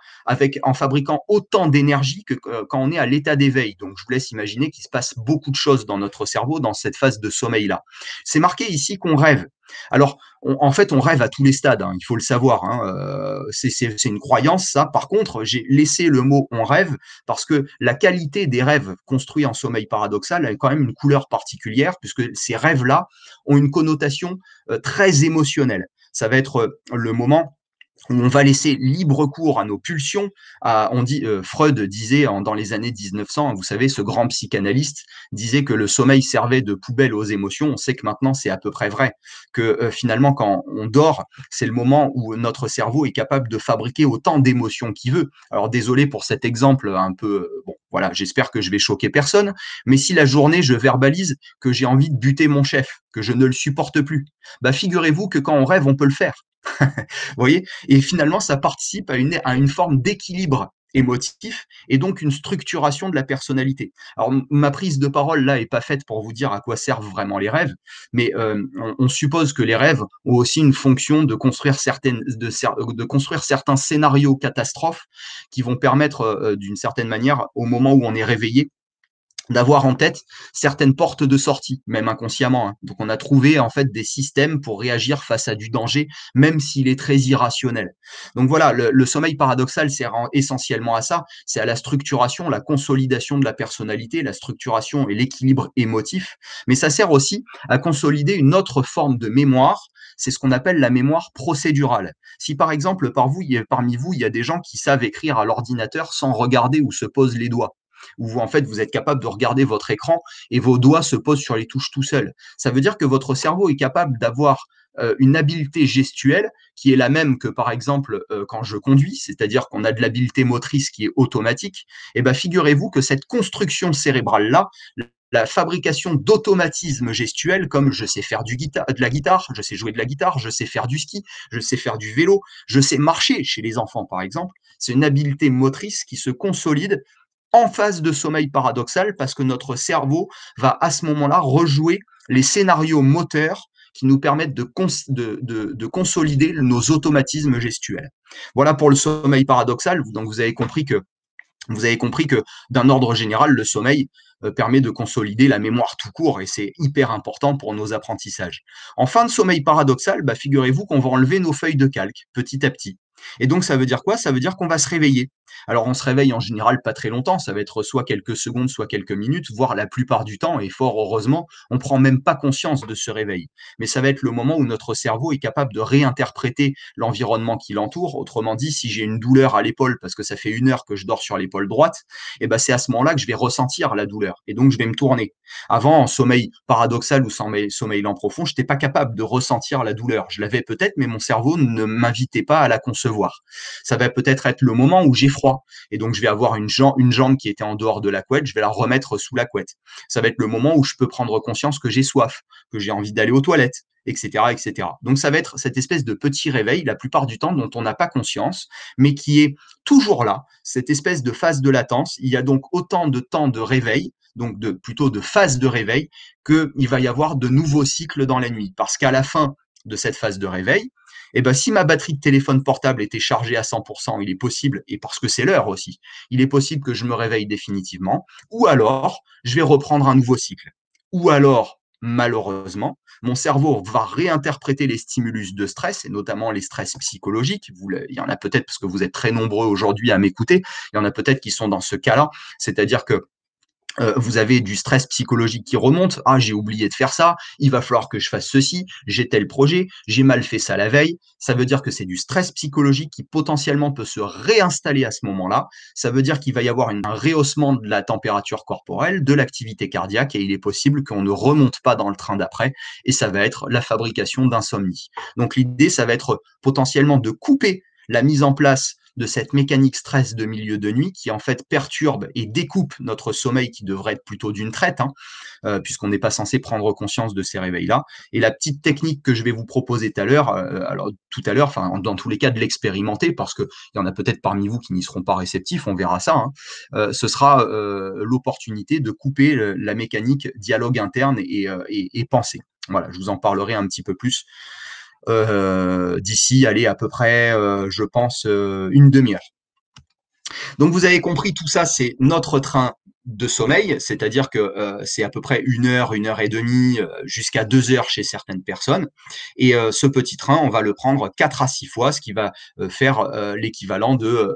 en fabriquant autant d'énergie que quand on est à l'état d'éveil. Donc je vous laisse imaginer qu'il se passe beaucoup de choses dans notre cerveau dans cette phase de sommeil-là. C'est marqué ici qu'on rêve. Alors, en fait, on rêve à tous les stades, il faut le savoir. C'est une croyance, ça. Par contre, j'ai laissé le mot « on rêve » parce que la qualité des rêves construits en sommeil paradoxal a quand même une couleur particulière puisque ces rêves-là ont une connotation très émotionnelle. Ça va être le moment où on va laisser libre cours à nos pulsions. Freud disait dans les années 1900, vous savez, ce grand psychanalyste disait que le sommeil servait de poubelle aux émotions. On sait que maintenant, c'est à peu près vrai, que finalement, quand on dort, c'est le moment où notre cerveau est capable de fabriquer autant d'émotions qu'il veut. Alors, désolé pour cet exemple un peu, bon, voilà, j'espère que je vais choquer personne, mais si la journée, je verbalise que j'ai envie de buter mon chef, que je ne le supporte plus, bah, figurez-vous que quand on rêve, on peut le faire. Vous voyez? Et finalement, ça participe à une forme d'équilibre émotif et donc une structuration de la personnalité. Alors, ma prise de parole là est pas faite pour vous dire à quoi servent vraiment les rêves, mais on suppose que les rêves ont aussi une fonction de construire de construire certains scénarios catastrophes qui vont permettre d'une certaine manière, au moment où on est réveillé, d'avoir en tête certaines portes de sortie, même inconsciemment, hein. Donc on a trouvé en fait des systèmes pour réagir face à du danger, même s'il est très irrationnel. Donc voilà, le sommeil paradoxal sert essentiellement à ça, c'est à la structuration, la consolidation de la personnalité, la structuration et l'équilibre émotif, mais ça sert aussi à consolider une autre forme de mémoire, c'est ce qu'on appelle la mémoire procédurale. Si par exemple parmi vous, il y a des gens qui savent écrire à l'ordinateur sans regarder où se posent les doigts, où en fait vous êtes capable de regarder votre écran et vos doigts se posent sur les touches tout seuls. Ça veut dire que votre cerveau est capable d'avoir une habileté gestuelle qui est la même que par exemple quand je conduis, c'est-à-dire qu'on a de l'habileté motrice qui est automatique. Et bien figurez-vous que cette construction cérébrale-là, la fabrication d'automatismes gestuels comme je sais faire de la guitare, je sais jouer de la guitare, je sais faire du ski, je sais faire du vélo, je sais marcher chez les enfants par exemple, c'est une habileté motrice qui se consolide en phase de sommeil paradoxal parce que notre cerveau va à ce moment-là rejouer les scénarios moteurs qui nous permettent de consolider nos automatismes gestuels. Voilà pour le sommeil paradoxal. Donc vous avez compris que d'un ordre général, le sommeil permet de consolider la mémoire tout court et c'est hyper important pour nos apprentissages. En fin de sommeil paradoxal, bah, figurez-vous qu'on va enlever nos feuilles de calque petit à petit. Et donc, ça veut dire quoi? Ça veut dire qu'on va se réveiller. Alors, on se réveille en général pas très longtemps, ça va être soit quelques secondes, soit quelques minutes, voire la plupart du temps, et fort heureusement, on prend même pas conscience de ce réveil. Mais ça va être le moment où notre cerveau est capable de réinterpréter l'environnement qui l'entoure. Autrement dit, si j'ai une douleur à l'épaule parce que ça fait 1 heure que je dors sur l'épaule droite, et ben c'est à ce moment-là que je vais ressentir la douleur. Et donc, je vais me tourner. Avant, en sommeil paradoxal ou sommeil lent profond, je n'étais pas capable de ressentir la douleur. Je l'avais peut-être, mais mon cerveau ne m'invitait pas à la concevoir. Ça va peut-être être le moment où j'ai froid. Et donc, je vais avoir une jambe qui était en dehors de la couette, je vais la remettre sous la couette. Ça va être le moment où je peux prendre conscience que j'ai soif, que j'ai envie d'aller aux toilettes, etc., etc. Donc, ça va être cette espèce de petit réveil, la plupart du temps, dont on n'a pas conscience, mais qui est toujours là, cette espèce de phase de latence. Il y a donc autant de temps de réveil, donc plutôt de phase de réveil, qu'il va y avoir de nouveaux cycles dans la nuit. Parce qu'à la fin de cette phase de réveil, eh ben, si ma batterie de téléphone portable était chargée à 100%, il est possible, et parce que c'est l'heure aussi, il est possible que je me réveille définitivement, ou alors je vais reprendre un nouveau cycle. Ou alors, malheureusement, mon cerveau va réinterpréter les stimulus de stress, et notamment les stress psychologiques. Il y en a peut-être, parce que vous êtes très nombreux aujourd'hui à m'écouter, il y en a peut-être qui sont dans ce cas-là, c'est-à-dire que vous avez du stress psychologique qui remonte. Ah, j'ai oublié de faire ça. Il va falloir que je fasse ceci. J'ai tel projet. J'ai mal fait ça la veille. Ça veut dire que c'est du stress psychologique qui potentiellement peut se réinstaller à ce moment-là. Ça veut dire qu'il va y avoir un rehaussement de la température corporelle, de l'activité cardiaque, et il est possible qu'on ne remonte pas dans le train d'après. Et ça va être la fabrication d'insomnie. Donc l'idée, ça va être potentiellement de couper la mise en place de cette mécanique stress de milieu de nuit qui en fait perturbe et découpe notre sommeil qui devrait être plutôt d'une traite, hein, puisqu'on n'est pas censé prendre conscience de ces réveils-là. Et la petite technique que je vais vous proposer tout à l'heure, enfin dans tous les cas de l'expérimenter, parce qu'il y en a peut-être parmi vous qui n'y seront pas réceptifs, on verra ça, hein, ce sera l'opportunité de couper la mécanique dialogue interne et pensée. Voilà, je vous en parlerai un petit peu plus d'ici, allez, à peu près, je pense, une demi-heure. Donc, vous avez compris, tout ça, c'est notre train de sommeil, c'est-à-dire que c'est à peu près 1 heure et demie, jusqu'à 2 heures chez certaines personnes. Et ce petit train, on va le prendre 4 à 6 fois, ce qui va faire l'équivalent de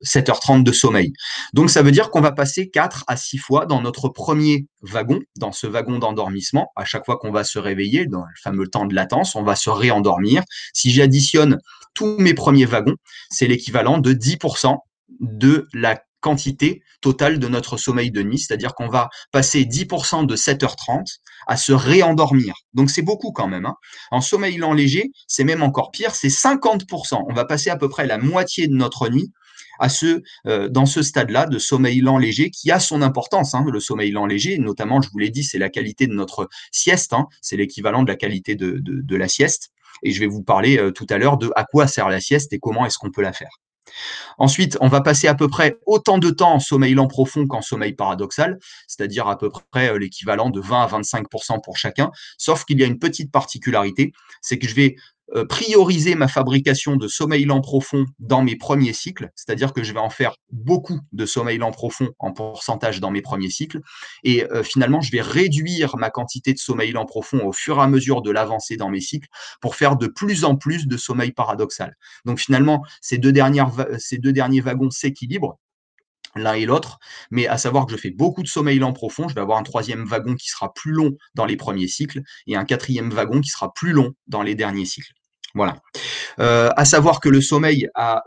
7h30 de sommeil. Donc, ça veut dire qu'on va passer 4 à 6 fois dans notre premier wagon, dans ce wagon d'endormissement. À chaque fois qu'on va se réveiller, dans le fameux temps de latence, on va se réendormir. Si j'additionne tous mes premiers wagons, c'est l'équivalent de 10% de la quantité totale de notre sommeil de nuit, c'est-à-dire qu'on va passer 10% de 7h30 à se réendormir. Donc c'est beaucoup quand même. En sommeil lent léger, c'est même encore pire, c'est 50%. On va passer à peu près la moitié de notre nuit dans ce stade-là de sommeil lent léger qui a son importance. Le sommeil lent léger, notamment, je vous l'ai dit, c'est la qualité de notre sieste, c'est l'équivalent de la qualité de la sieste. Et je vais vous parler tout à l'heure de à quoi sert la sieste et comment est-ce qu'on peut la faire. Ensuite, on va passer à peu près autant de temps en sommeil lent profond qu'en sommeil paradoxal, c'est-à-dire à peu près l'équivalent de 20 à 25% pour chacun, sauf qu'il y a une petite particularité, c'est que je vais prioriser ma fabrication de sommeil lent profond dans mes premiers cycles, c'est-à-dire que je vais en faire beaucoup de sommeil lent profond en pourcentage dans mes premiers cycles, et finalement, je vais réduire ma quantité de sommeil lent profond au fur et à mesure de l'avancée dans mes cycles pour faire de plus en plus de sommeil paradoxal. Donc finalement, ces deux derniers wagons s'équilibrent l'un et l'autre, mais à savoir que je fais beaucoup de sommeil lent profond, je vais avoir un troisième wagon qui sera plus long dans les premiers cycles et un quatrième wagon qui sera plus long dans les derniers cycles. Voilà. À savoir que le sommeil a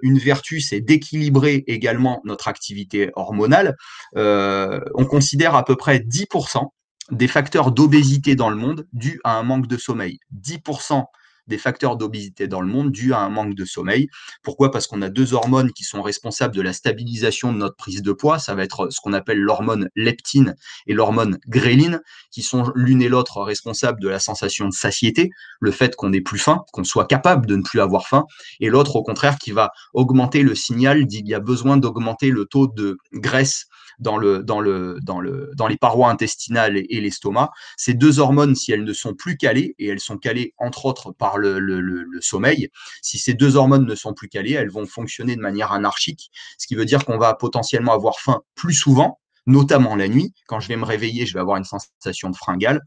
une vertu, c'est d'équilibrer également notre activité hormonale. On considère à peu près 10% des facteurs d'obésité dans le monde dus à un manque de sommeil. 10% des facteurs d'obésité dans le monde dus à un manque de sommeil. Pourquoi? Parce qu'on a deux hormones qui sont responsables de la stabilisation de notre prise de poids. Ça va être ce qu'on appelle l'hormone leptine et l'hormone gréline, qui sont l'une et l'autre responsables de la sensation de satiété, le fait qu'on n'ait plus faim, qu'on soit capable de ne plus avoir faim, et l'autre, au contraire, qui va augmenter le signal d'il y a besoin d'augmenter le taux de graisse dans les parois intestinales et l'estomac. Ces deux hormones, si elles ne sont plus calées, et elles sont calées entre autres par le sommeil, si ces deux hormones ne sont plus calées, elles vont fonctionner de manière anarchique, ce qui veut dire qu'on va potentiellement avoir faim plus souvent, notamment la nuit. Quand je vais me réveiller, je vais avoir une sensation de fringale.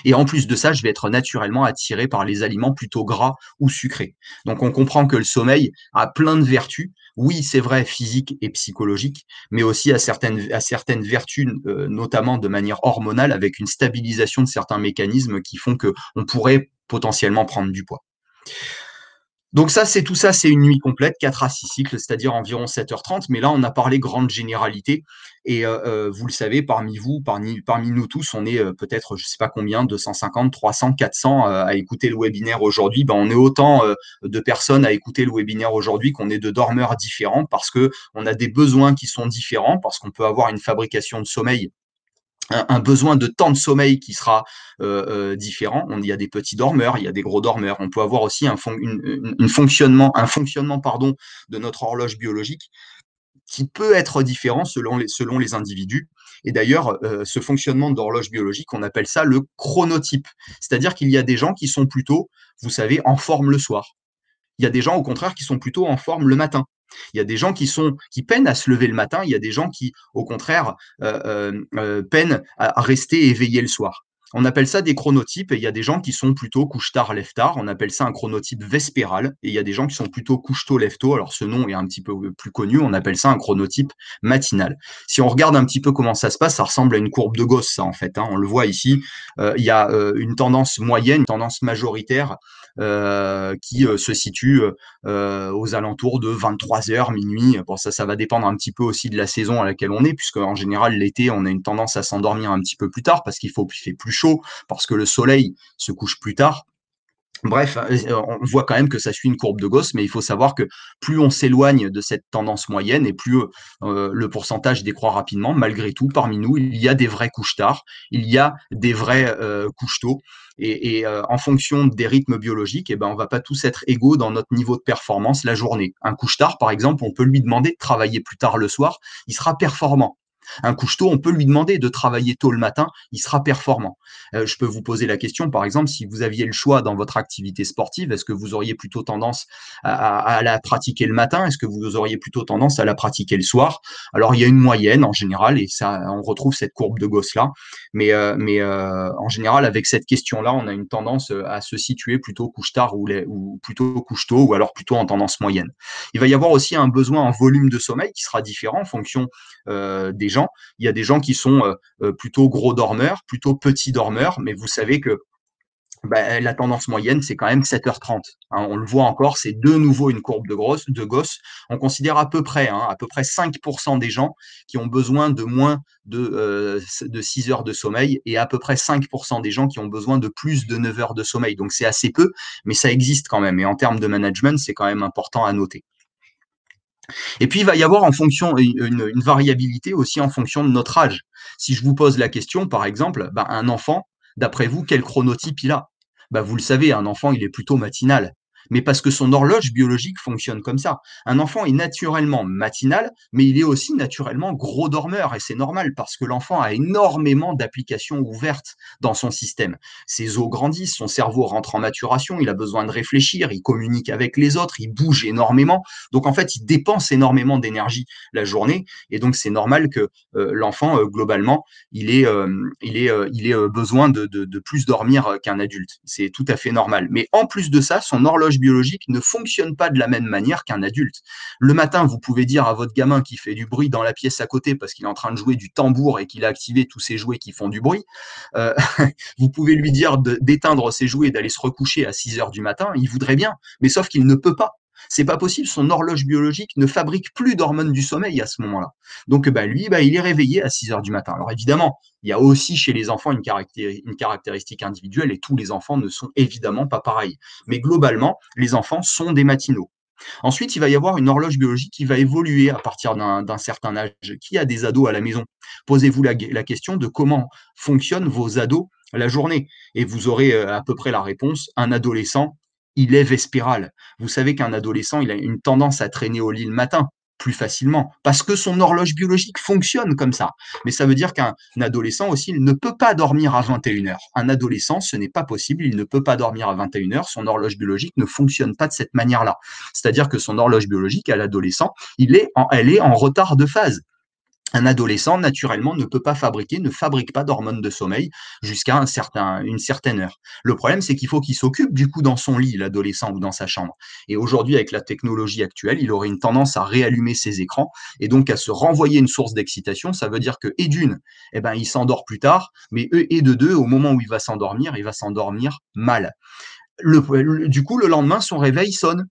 Et en plus de ça, je vais être naturellement attiré par les aliments plutôt gras ou sucrés. Donc on comprend que le sommeil a plein de vertus. Oui, c'est vrai, physiques et psychologiques, mais aussi à certaines vertus, notamment de manière hormonale, avec une stabilisation de certains mécanismes qui font qu'on pourrait potentiellement prendre du poids. Donc tout ça, c'est une nuit complète, 4 à 6 cycles, c'est-à-dire environ 7h30. Mais là, on a parlé grande généralité. Et vous le savez, parmi nous tous, on est peut-être, je ne sais pas combien, 250, 300, 400 à écouter le webinaire aujourd'hui. On est autant de personnes à écouter le webinaire aujourd'hui qu'on est de dormeurs différents parce qu'on a des besoins qui sont différents, parce qu'on peut avoir une fabrication de sommeil, un besoin de temps de sommeil qui sera différent. Il y a des petits dormeurs, il y a des gros dormeurs. On peut avoir aussi un fonctionnement de notre horloge biologique qui peut être différent selon les individus. Et d'ailleurs, ce fonctionnement d'horloge biologique, on appelle ça le chronotype. C'est-à-dire qu'il y a des gens qui sont plutôt, vous savez, en forme le soir. Il y a des gens, au contraire, qui sont plutôt en forme le matin. Il y a des gens qui peinent à se lever le matin. Il y a des gens qui, au contraire, peinent à rester éveillés le soir. On appelle ça des chronotypes et il y a des gens qui sont plutôt couche-tard, lève-tard. On appelle ça un chronotype vespéral et il y a des gens qui sont plutôt couche-tôt, lève-tôt. Alors ce nom est un petit peu plus connu. On appelle ça un chronotype matinal. Si on regarde un petit peu comment ça se passe, ça ressemble à une courbe de Gauss, ça en fait. On le voit ici. Il y a une tendance moyenne, une tendance majoritaire qui se situe aux alentours de 23h, minuit. Bon, ça va dépendre un petit peu aussi de la saison à laquelle on est, puisque en général, l'été, on a une tendance à s'endormir un petit peu plus tard parce qu'il fait plus chaud, parce que le soleil se couche plus tard. Bref, on voit quand même que ça suit une courbe de Gauss, mais il faut savoir que plus on s'éloigne de cette tendance moyenne et plus le pourcentage décroît rapidement. Malgré tout, parmi nous, il y a des vrais couches-tard, il y a des vrais couches-tôt. Et en fonction des rythmes biologiques, on va pas tous être égaux dans notre niveau de performance la journée. Un couche-tard, par exemple, on peut lui demander de travailler plus tard le soir, il sera performant. Un couche-tôt, on peut lui demander de travailler tôt le matin, il sera performant. Je peux vous poser la question, par exemple, si vous aviez le choix dans votre activité sportive, est-ce que vous auriez plutôt tendance à la pratiquer le matin? Est-ce que vous auriez plutôt tendance à la pratiquer le soir? Alors, il y a une moyenne en général, et ça, on retrouve cette courbe de Gauss-là. Mais en général, avec cette question-là, on a une tendance à se situer plutôt couche-tard ou plutôt couche-tôt, ou alors plutôt en tendance moyenne. Il va y avoir aussi un besoin en volume de sommeil qui sera différent en fonction des gens. Il y a des gens qui sont plutôt gros dormeurs, plutôt petits dormeurs, mais vous savez que La tendance moyenne, c'est quand même 7h30. Hein, on le voit encore, c'est de nouveau une courbe de Gauss. On considère à peu près 5% des gens qui ont besoin de moins de 6 heures de sommeil et à peu près 5% des gens qui ont besoin de plus de 9 heures de sommeil. Donc c'est assez peu, mais ça existe quand même. Et en termes de management, c'est quand même important à noter. Et puis, il va y avoir en fonction une variabilité aussi en fonction de notre âge. Si je vous pose la question, par exemple, un enfant, d'après vous, quel chronotype il a? Vous le savez, un enfant, il est plutôt matinal. Mais parce que son horloge biologique fonctionne comme ça. Un enfant est naturellement matinal, mais il est aussi naturellement gros dormeur. Et c'est normal parce que l'enfant a énormément d'applications ouvertes dans son système. Ses os grandissent, son cerveau rentre en maturation, il a besoin de réfléchir, il communique avec les autres, il bouge énormément. Donc en fait, il dépense énormément d'énergie la journée. Et donc c'est normal que l'enfant, globalement, il ait besoin de plus dormir qu'un adulte. C'est tout à fait normal. Mais en plus de ça, son horloge biologique ne fonctionne pas de la même manière qu'un adulte. Le matin, vous pouvez dire à votre gamin qui fait du bruit dans la pièce à côté parce qu'il est en train de jouer du tambour et qu'il a activé tous ses jouets qui font du bruit, vous pouvez lui dire d'éteindre ses jouets et d'aller se recoucher à 6 heures du matin, il voudrait bien, mais sauf qu'il ne peut pas. C'est pas possible, son horloge biologique ne fabrique plus d'hormones du sommeil à ce moment-là. Donc lui, il est réveillé à 6 heures du matin. Alors évidemment, il y a aussi chez les enfants une caractéristique individuelle et tous les enfants ne sont évidemment pas pareils. Mais globalement, les enfants sont des matinaux. Ensuite, il va y avoir une horloge biologique qui va évoluer à partir d'un certain âge. Qui a des ados à la maison? Posez-vous la question de comment fonctionnent vos ados la journée. Et vous aurez à peu près la réponse. Un adolescent, il est vespéral. Vous savez qu'un adolescent, il a une tendance à traîner au lit le matin plus facilement, parce que son horloge biologique fonctionne comme ça. Mais ça veut dire qu'un adolescent aussi, il ne peut pas dormir à 21h. Un adolescent, ce n'est pas possible, il ne peut pas dormir à 21h, son horloge biologique ne fonctionne pas de cette manière-là. C'est-à-dire que son horloge biologique, à l'adolescent, elle est en retard de phase. Un adolescent, naturellement, ne fabrique pas d'hormones de sommeil jusqu'à une certaine heure. Le problème, c'est qu'il faut qu'il s'occupe du coup dans son lit, l'adolescent, ou dans sa chambre. Et aujourd'hui, avec la technologie actuelle, il aurait une tendance à réallumer ses écrans et donc à se renvoyer une source d'excitation. Ça veut dire que, et d'une, il s'endort plus tard, mais et de deux, au moment où il va s'endormir mal. Du coup, le lendemain, son réveil sonne.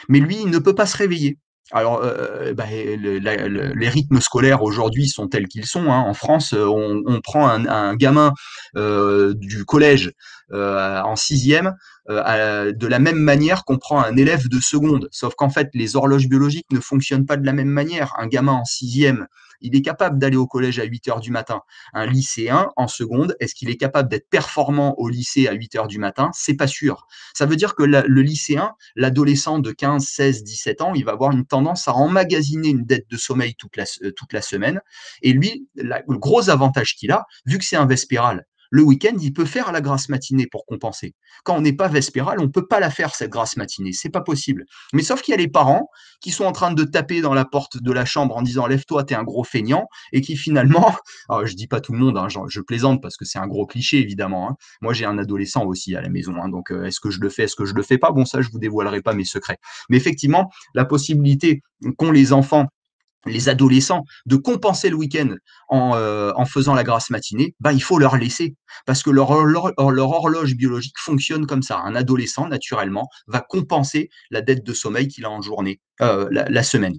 Mais lui, il ne peut pas se réveiller. Alors, les rythmes scolaires aujourd'hui sont tels qu'ils sont. Hein. En France, on prend un gamin du collège en sixième de la même manière qu'on prend un élève de seconde. Sauf qu'en fait, les horloges biologiques ne fonctionnent pas de la même manière. Un gamin en sixième, il est capable d'aller au collège à 8 heures du matin. Un lycéen en seconde, est-ce qu'il est capable d'être performant au lycée à 8 heures du matin? C'est pas sûr. Ça veut dire que le lycéen, l'adolescent de 15, 16, 17 ans, il va avoir une tendance à emmagasiner une dette de sommeil toute la semaine. Et lui, le gros avantage qu'il a, vu que c'est un vespéral, le week-end, il peut faire la grasse matinée pour compenser. Quand on n'est pas vespéral, on ne peut pas la faire, cette grasse matinée. C'est pas possible. Mais sauf qu'il y a les parents qui sont en train de taper dans la porte de la chambre en disant « Lève-toi, t'es un gros feignant » et qui finalement, alors je dis pas tout le monde, hein, je plaisante parce que c'est un gros cliché évidemment. Hein. Moi, j'ai un adolescent aussi à la maison. Hein, donc, est-ce que je le fais, est-ce que je le fais pas? Bon, ça, je vous dévoilerai pas mes secrets. Mais effectivement, la possibilité qu'ont les enfants, les adolescents, de compenser le week-end en faisant la grasse matinée, il faut leur laisser. Parce que leur horloge biologique fonctionne comme ça. Un adolescent, naturellement, va compenser la dette de sommeil qu'il a en journée, la semaine.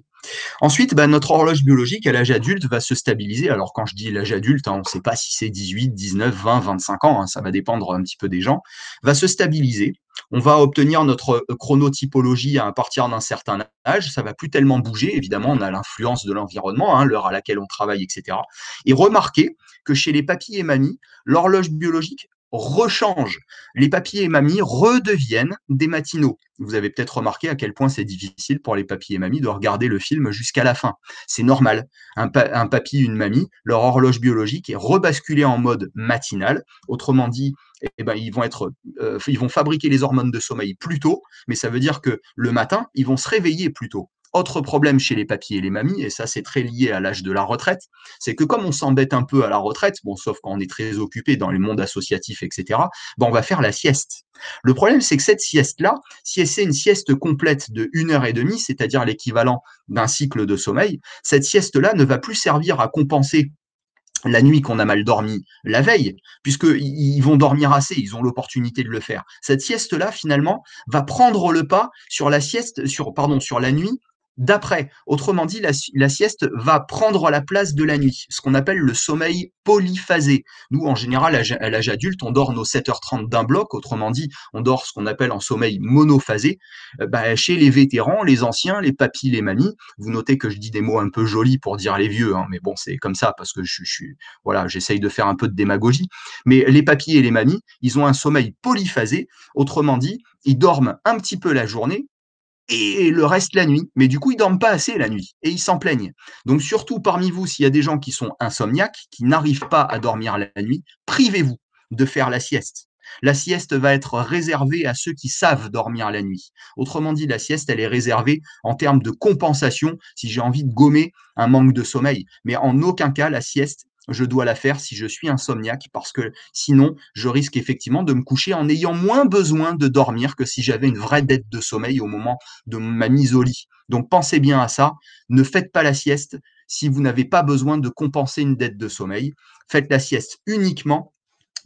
Ensuite, notre horloge biologique à l'âge adulte va se stabiliser. Alors, quand je dis l'âge adulte, on ne sait pas si c'est 18, 19, 20, 25 ans, ça va dépendre un petit peu des gens, va se stabiliser. On va obtenir notre chronotypologie à partir d'un certain âge. Ça va plus tellement bouger. Évidemment, on a l'influence de l'environnement, l'heure à laquelle on travaille, etc. Et remarquez que chez les papis et mamies, l'horloge biologique rechange. Les papis et mamies redeviennent des matinaux. Vous avez peut-être remarqué à quel point c'est difficile pour les papis et mamies de regarder le film jusqu'à la fin. C'est normal. Un papy, une mamie, leur horloge biologique est rebasculée en mode matinal. Autrement dit, ils vont fabriquer les hormones de sommeil plus tôt, mais ça veut dire que le matin, ils vont se réveiller plus tôt. Autre problème chez les papis et les mamies, et ça c'est très lié à l'âge de la retraite, c'est que comme on s'embête un peu à la retraite, bon, sauf quand on est très occupé dans le monde associatif, etc., on va faire la sieste. Le problème, c'est que cette sieste-là, si c'est une sieste complète de 1h30, c'est-à-dire l'équivalent d'un cycle de sommeil, cette sieste-là ne va plus servir à compenser la nuit qu'on a mal dormi la veille, puisqu'ils vont dormir assez, ils ont l'opportunité de le faire. Cette sieste-là, finalement, va prendre le pas sur la sieste, sur la nuit d'après. Autrement dit, la sieste va prendre la place de la nuit, ce qu'on appelle le sommeil polyphasé. Nous, en général, à l'âge adulte, on dort nos 7h30 d'un bloc, autrement dit, on dort ce qu'on appelle en sommeil monophasé. Chez les vétérans, les anciens, les papis, les mamies, vous notez que je dis des mots un peu jolis pour dire les vieux, hein, mais bon, c'est comme ça parce que voilà, j'essaye de faire un peu de démagogie. Mais les papis et les mamies, ils ont un sommeil polyphasé, autrement dit, ils dorment un petit peu la journée et le reste la nuit. Mais du coup, ils dorment pas assez la nuit et ils s'en plaignent. Donc surtout parmi vous, s'il y a des gens qui sont insomniaques, qui n'arrivent pas à dormir la nuit, privez-vous de faire la sieste. La sieste va être réservée à ceux qui savent dormir la nuit. Autrement dit, la sieste, elle est réservée en termes de compensation si j'ai envie de gommer un manque de sommeil. Mais en aucun cas, la sieste, je dois la faire si je suis insomniaque parce que sinon, je risque effectivement de me coucher en ayant moins besoin de dormir que si j'avais une vraie dette de sommeil au moment de ma mise au lit. Donc pensez bien à ça. Ne faites pas la sieste si vous n'avez pas besoin de compenser une dette de sommeil. Faites la sieste uniquement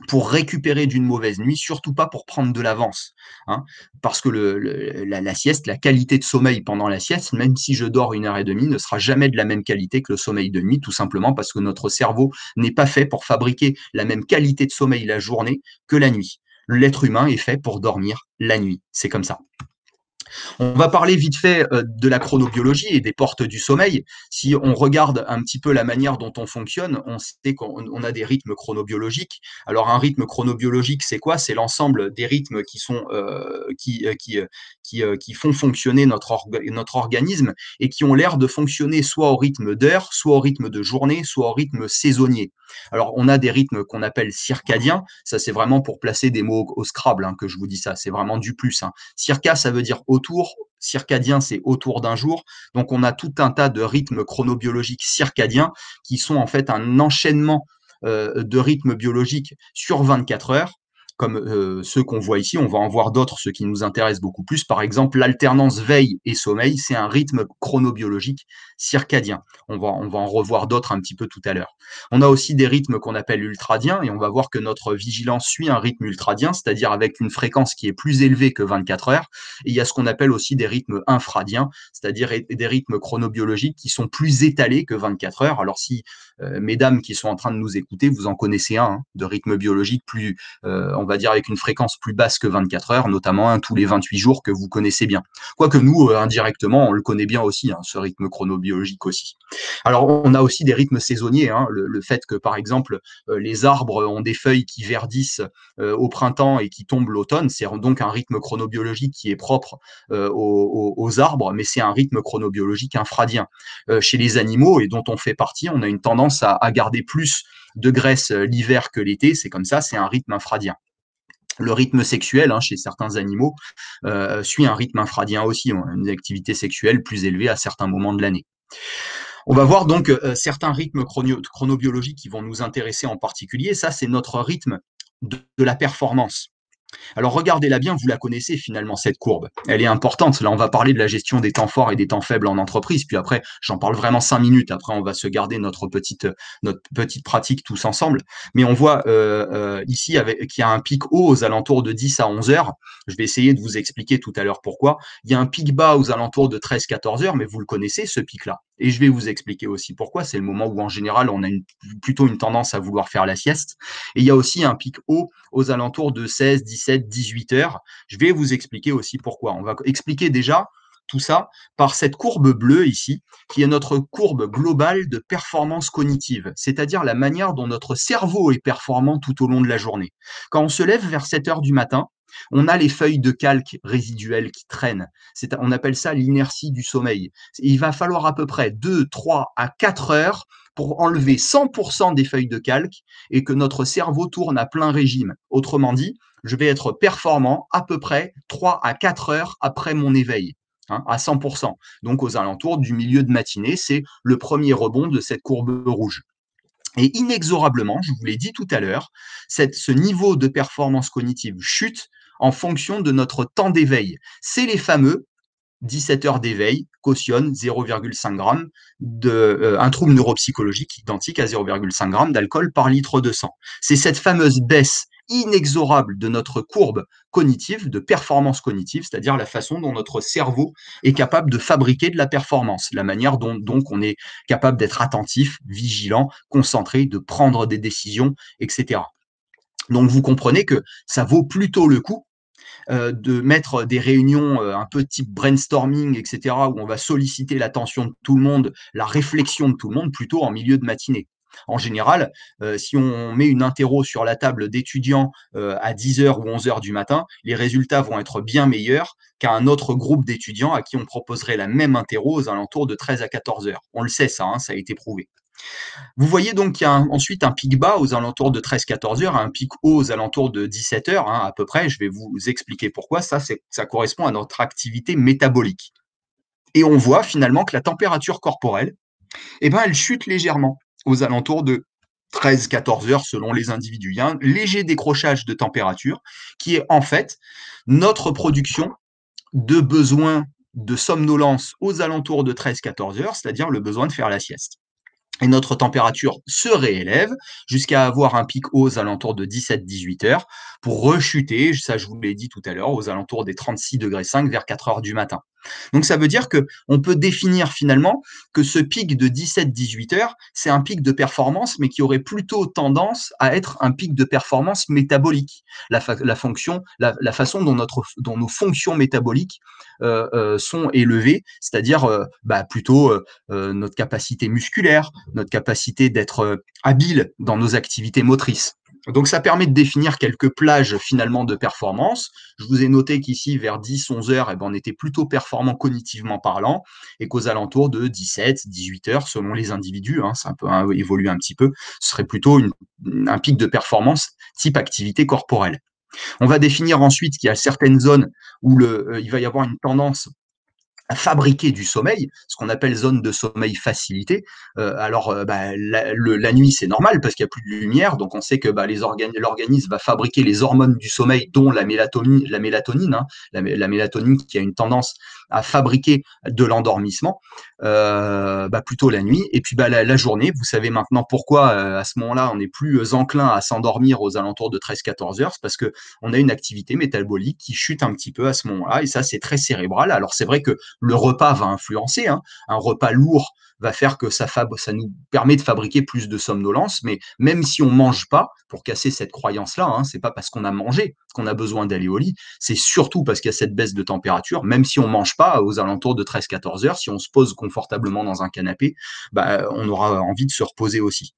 pour récupérer d'une mauvaise nuit, surtout pas pour prendre de l'avance. Hein, parce que la sieste, la qualité de sommeil pendant la sieste, même si je dors 1h30, ne sera jamais de la même qualité que le sommeil de nuit, tout simplement parce que notre cerveau n'est pas fait pour fabriquer la même qualité de sommeil la journée que la nuit. L'être humain est fait pour dormir la nuit. C'est comme ça. On va parler vite fait de la chronobiologie et des portes du sommeil. Si on regarde un petit peu la manière dont on fonctionne, on sait qu'on a des rythmes chronobiologiques. Alors un rythme chronobiologique, c'est quoi? C'est l'ensemble des rythmes qui sont qui font fonctionner notre organisme et qui ont l'air de fonctionner soit au rythme d'heure, soit au rythme de journée, soit au rythme saisonnier. Alors on a des rythmes qu'on appelle circadiens. Ça c'est vraiment pour placer des mots au Scrabble hein, que je vous dis ça. C'est vraiment du plus. Hein. Circa, ça veut dire autour. Circadien, c'est autour d'un jour. Donc, on a tout un tas de rythmes chronobiologiques circadiens qui sont en fait un enchaînement de rythmes biologiques sur 24 heures comme ceux qu'on voit ici. On va en voir d'autres, ceux qui nous intéressent beaucoup plus. Par exemple, l'alternance veille et sommeil, c'est un rythme chronobiologique circadien. On va en revoir d'autres un petit peu tout à l'heure. On a aussi des rythmes qu'on appelle ultradiens et on va voir que notre vigilance suit un rythme ultradien, c'est-à-dire avec une fréquence qui est plus élevée que 24 heures. Et il y a ce qu'on appelle aussi des rythmes infradiens, c'est-à-dire des rythmes chronobiologiques qui sont plus étalés que 24 heures. Alors si mesdames qui sont en train de nous écouter, vous en connaissez un hein, de rythme biologique plus, on va dire avec une fréquence plus basse que 24 heures, notamment un tous les 28 jours que vous connaissez bien. Quoique nous, indirectement, on le connaît bien aussi, hein, ce rythme chronobiologique aussi. Alors, on a aussi des rythmes saisonniers, hein, le fait que, par exemple, les arbres ont des feuilles qui verdissent au printemps et qui tombent l'automne, c'est donc un rythme chronobiologique qui est propre aux arbres, mais c'est un rythme chronobiologique infradien. Chez les animaux, et dont on fait partie, on a une tendance à garder plus de graisse l'hiver que l'été, c'est comme ça, c'est un rythme infradien. Le rythme sexuel hein, chez certains animaux suit un rythme infradien aussi, une activité sexuelle plus élevée à certains moments de l'année. On va voir donc certains rythmes chronobiologiques qui vont nous intéresser en particulier. Ça, c'est notre rythme de la performance. Alors regardez-la bien, vous la connaissez finalement cette courbe. Elle est importante. Là, on va parler de la gestion des temps forts et des temps faibles en entreprise. Puis après, j'en parle vraiment 5 minutes. Après, on va se garder notre petite pratique tous ensemble. Mais on voit ici qu'il y a un pic haut aux alentours de 10 à 11 heures. Je vais essayer de vous expliquer tout à l'heure pourquoi. Il y a un pic bas aux alentours de 13-14 heures, mais vous le connaissez, ce pic-là. Et je vais vous expliquer aussi pourquoi. C'est le moment où, en général, on a plutôt une tendance à vouloir faire la sieste. Et il y a aussi un pic haut aux alentours de 16, 17, 18 heures. Je vais vous expliquer aussi pourquoi. On va expliquer déjà tout ça par cette courbe bleue ici, qui est notre courbe globale de performance cognitive, c'est-à-dire la manière dont notre cerveau est performant tout au long de la journée. Quand on se lève vers 7 heures du matin, on a les feuilles de calque résiduelles qui traînent. On appelle ça l'inertie du sommeil. Il va falloir à peu près 2, 3 à 4 heures pour enlever 100% des feuilles de calque et que notre cerveau tourne à plein régime. Autrement dit, je vais être performant à peu près 3 à 4 heures après mon éveil. Hein, à 100%. Donc aux alentours du milieu de matinée, c'est le premier rebond de cette courbe rouge. Et inexorablement, je vous l'ai dit tout à l'heure, ce niveau de performance cognitive chute en fonction de notre temps d'éveil. C'est les fameux 17 heures d'éveil cautionnent 0,5 g un trouble neuropsychologique identique à 0,5 g d'alcool par litre de sang. C'est cette fameuse baisse inexorable de notre courbe cognitive, de performance cognitive, c'est-à-dire la façon dont notre cerveau est capable de fabriquer de la performance, la manière dont donc on est capable d'être attentif, vigilant, concentré, de prendre des décisions, etc. Donc vous comprenez que ça vaut plutôt le coup de mettre des réunions un peu type brainstorming, etc., où on va solliciter l'attention de tout le monde, la réflexion de tout le monde, plutôt en milieu de matinée. En général, si on met une interro sur la table d'étudiants à 10h ou 11h du matin, les résultats vont être bien meilleurs qu'à un autre groupe d'étudiants à qui on proposerait la même interro aux alentours de 13 à 14h. On le sait, ça, hein, ça a été prouvé. Vous voyez donc qu'il y a ensuite un pic bas aux alentours de 13-14 heures, un pic haut aux alentours de 17 heures, hein, à peu près. Je vais vous expliquer pourquoi. Ça correspond à notre activité métabolique. Et on voit finalement que la température corporelle, eh ben, elle chute légèrement aux alentours de 13-14 heures selon les individus. Il y a un léger décrochage de température qui est en fait notre production de besoin de somnolence aux alentours de 13-14 heures, c'est-à-dire le besoin de faire la sieste. Et notre température se réélève jusqu'à avoir un pic haut aux alentours de 17-18 heures pour rechuter, ça je vous l'ai dit tout à l'heure, aux alentours des 36,5 degrés vers 4 heures du matin. Donc ça veut dire qu'on peut définir finalement que ce pic de 17-18 heures, c'est un pic de performance, mais qui aurait plutôt tendance à être un pic de performance métabolique. La façon dont nos fonctions métaboliques sont élevées, c'est-à-dire plutôt notre capacité musculaire, notre capacité d'être habile dans nos activités motrices. Donc ça permet de définir quelques plages finalement de performance. Je vous ai noté qu'ici vers 10-11 heures, on était plutôt performant cognitivement parlant et qu'aux alentours de 17-18 heures, selon les individus, hein, ça peut évoluer un petit peu, ce serait plutôt un pic de performance type activité corporelle. On va définir ensuite qu'il y a certaines zones où il va y avoir une tendance à fabriquer du sommeil, ce qu'on appelle zone de sommeil facilité. La nuit, c'est normal parce qu'il n'y a plus de lumière, donc on sait que l'organisme va fabriquer les hormones du sommeil, dont la mélatonine, la mélatonine qui a une tendance à fabriquer de l'endormissement, plutôt la nuit. Et puis la journée, vous savez maintenant pourquoi à ce moment-là, on est plus enclin à s'endormir aux alentours de 13-14 heures, c'est parce qu'on a une activité métabolique qui chute un petit peu à ce moment-là, et ça, c'est très cérébral. Alors c'est vrai que le repas va influencer, hein. Un repas lourd va faire que ça nous permet de fabriquer plus de somnolence, mais même si on mange pas, pour casser cette croyance-là, hein, c'est pas parce qu'on a mangé qu'on a besoin d'aller au lit, c'est surtout parce qu'il y a cette baisse de température. Même si on mange pas aux alentours de 13-14 heures, si on se pose confortablement dans un canapé, on aura envie de se reposer aussi.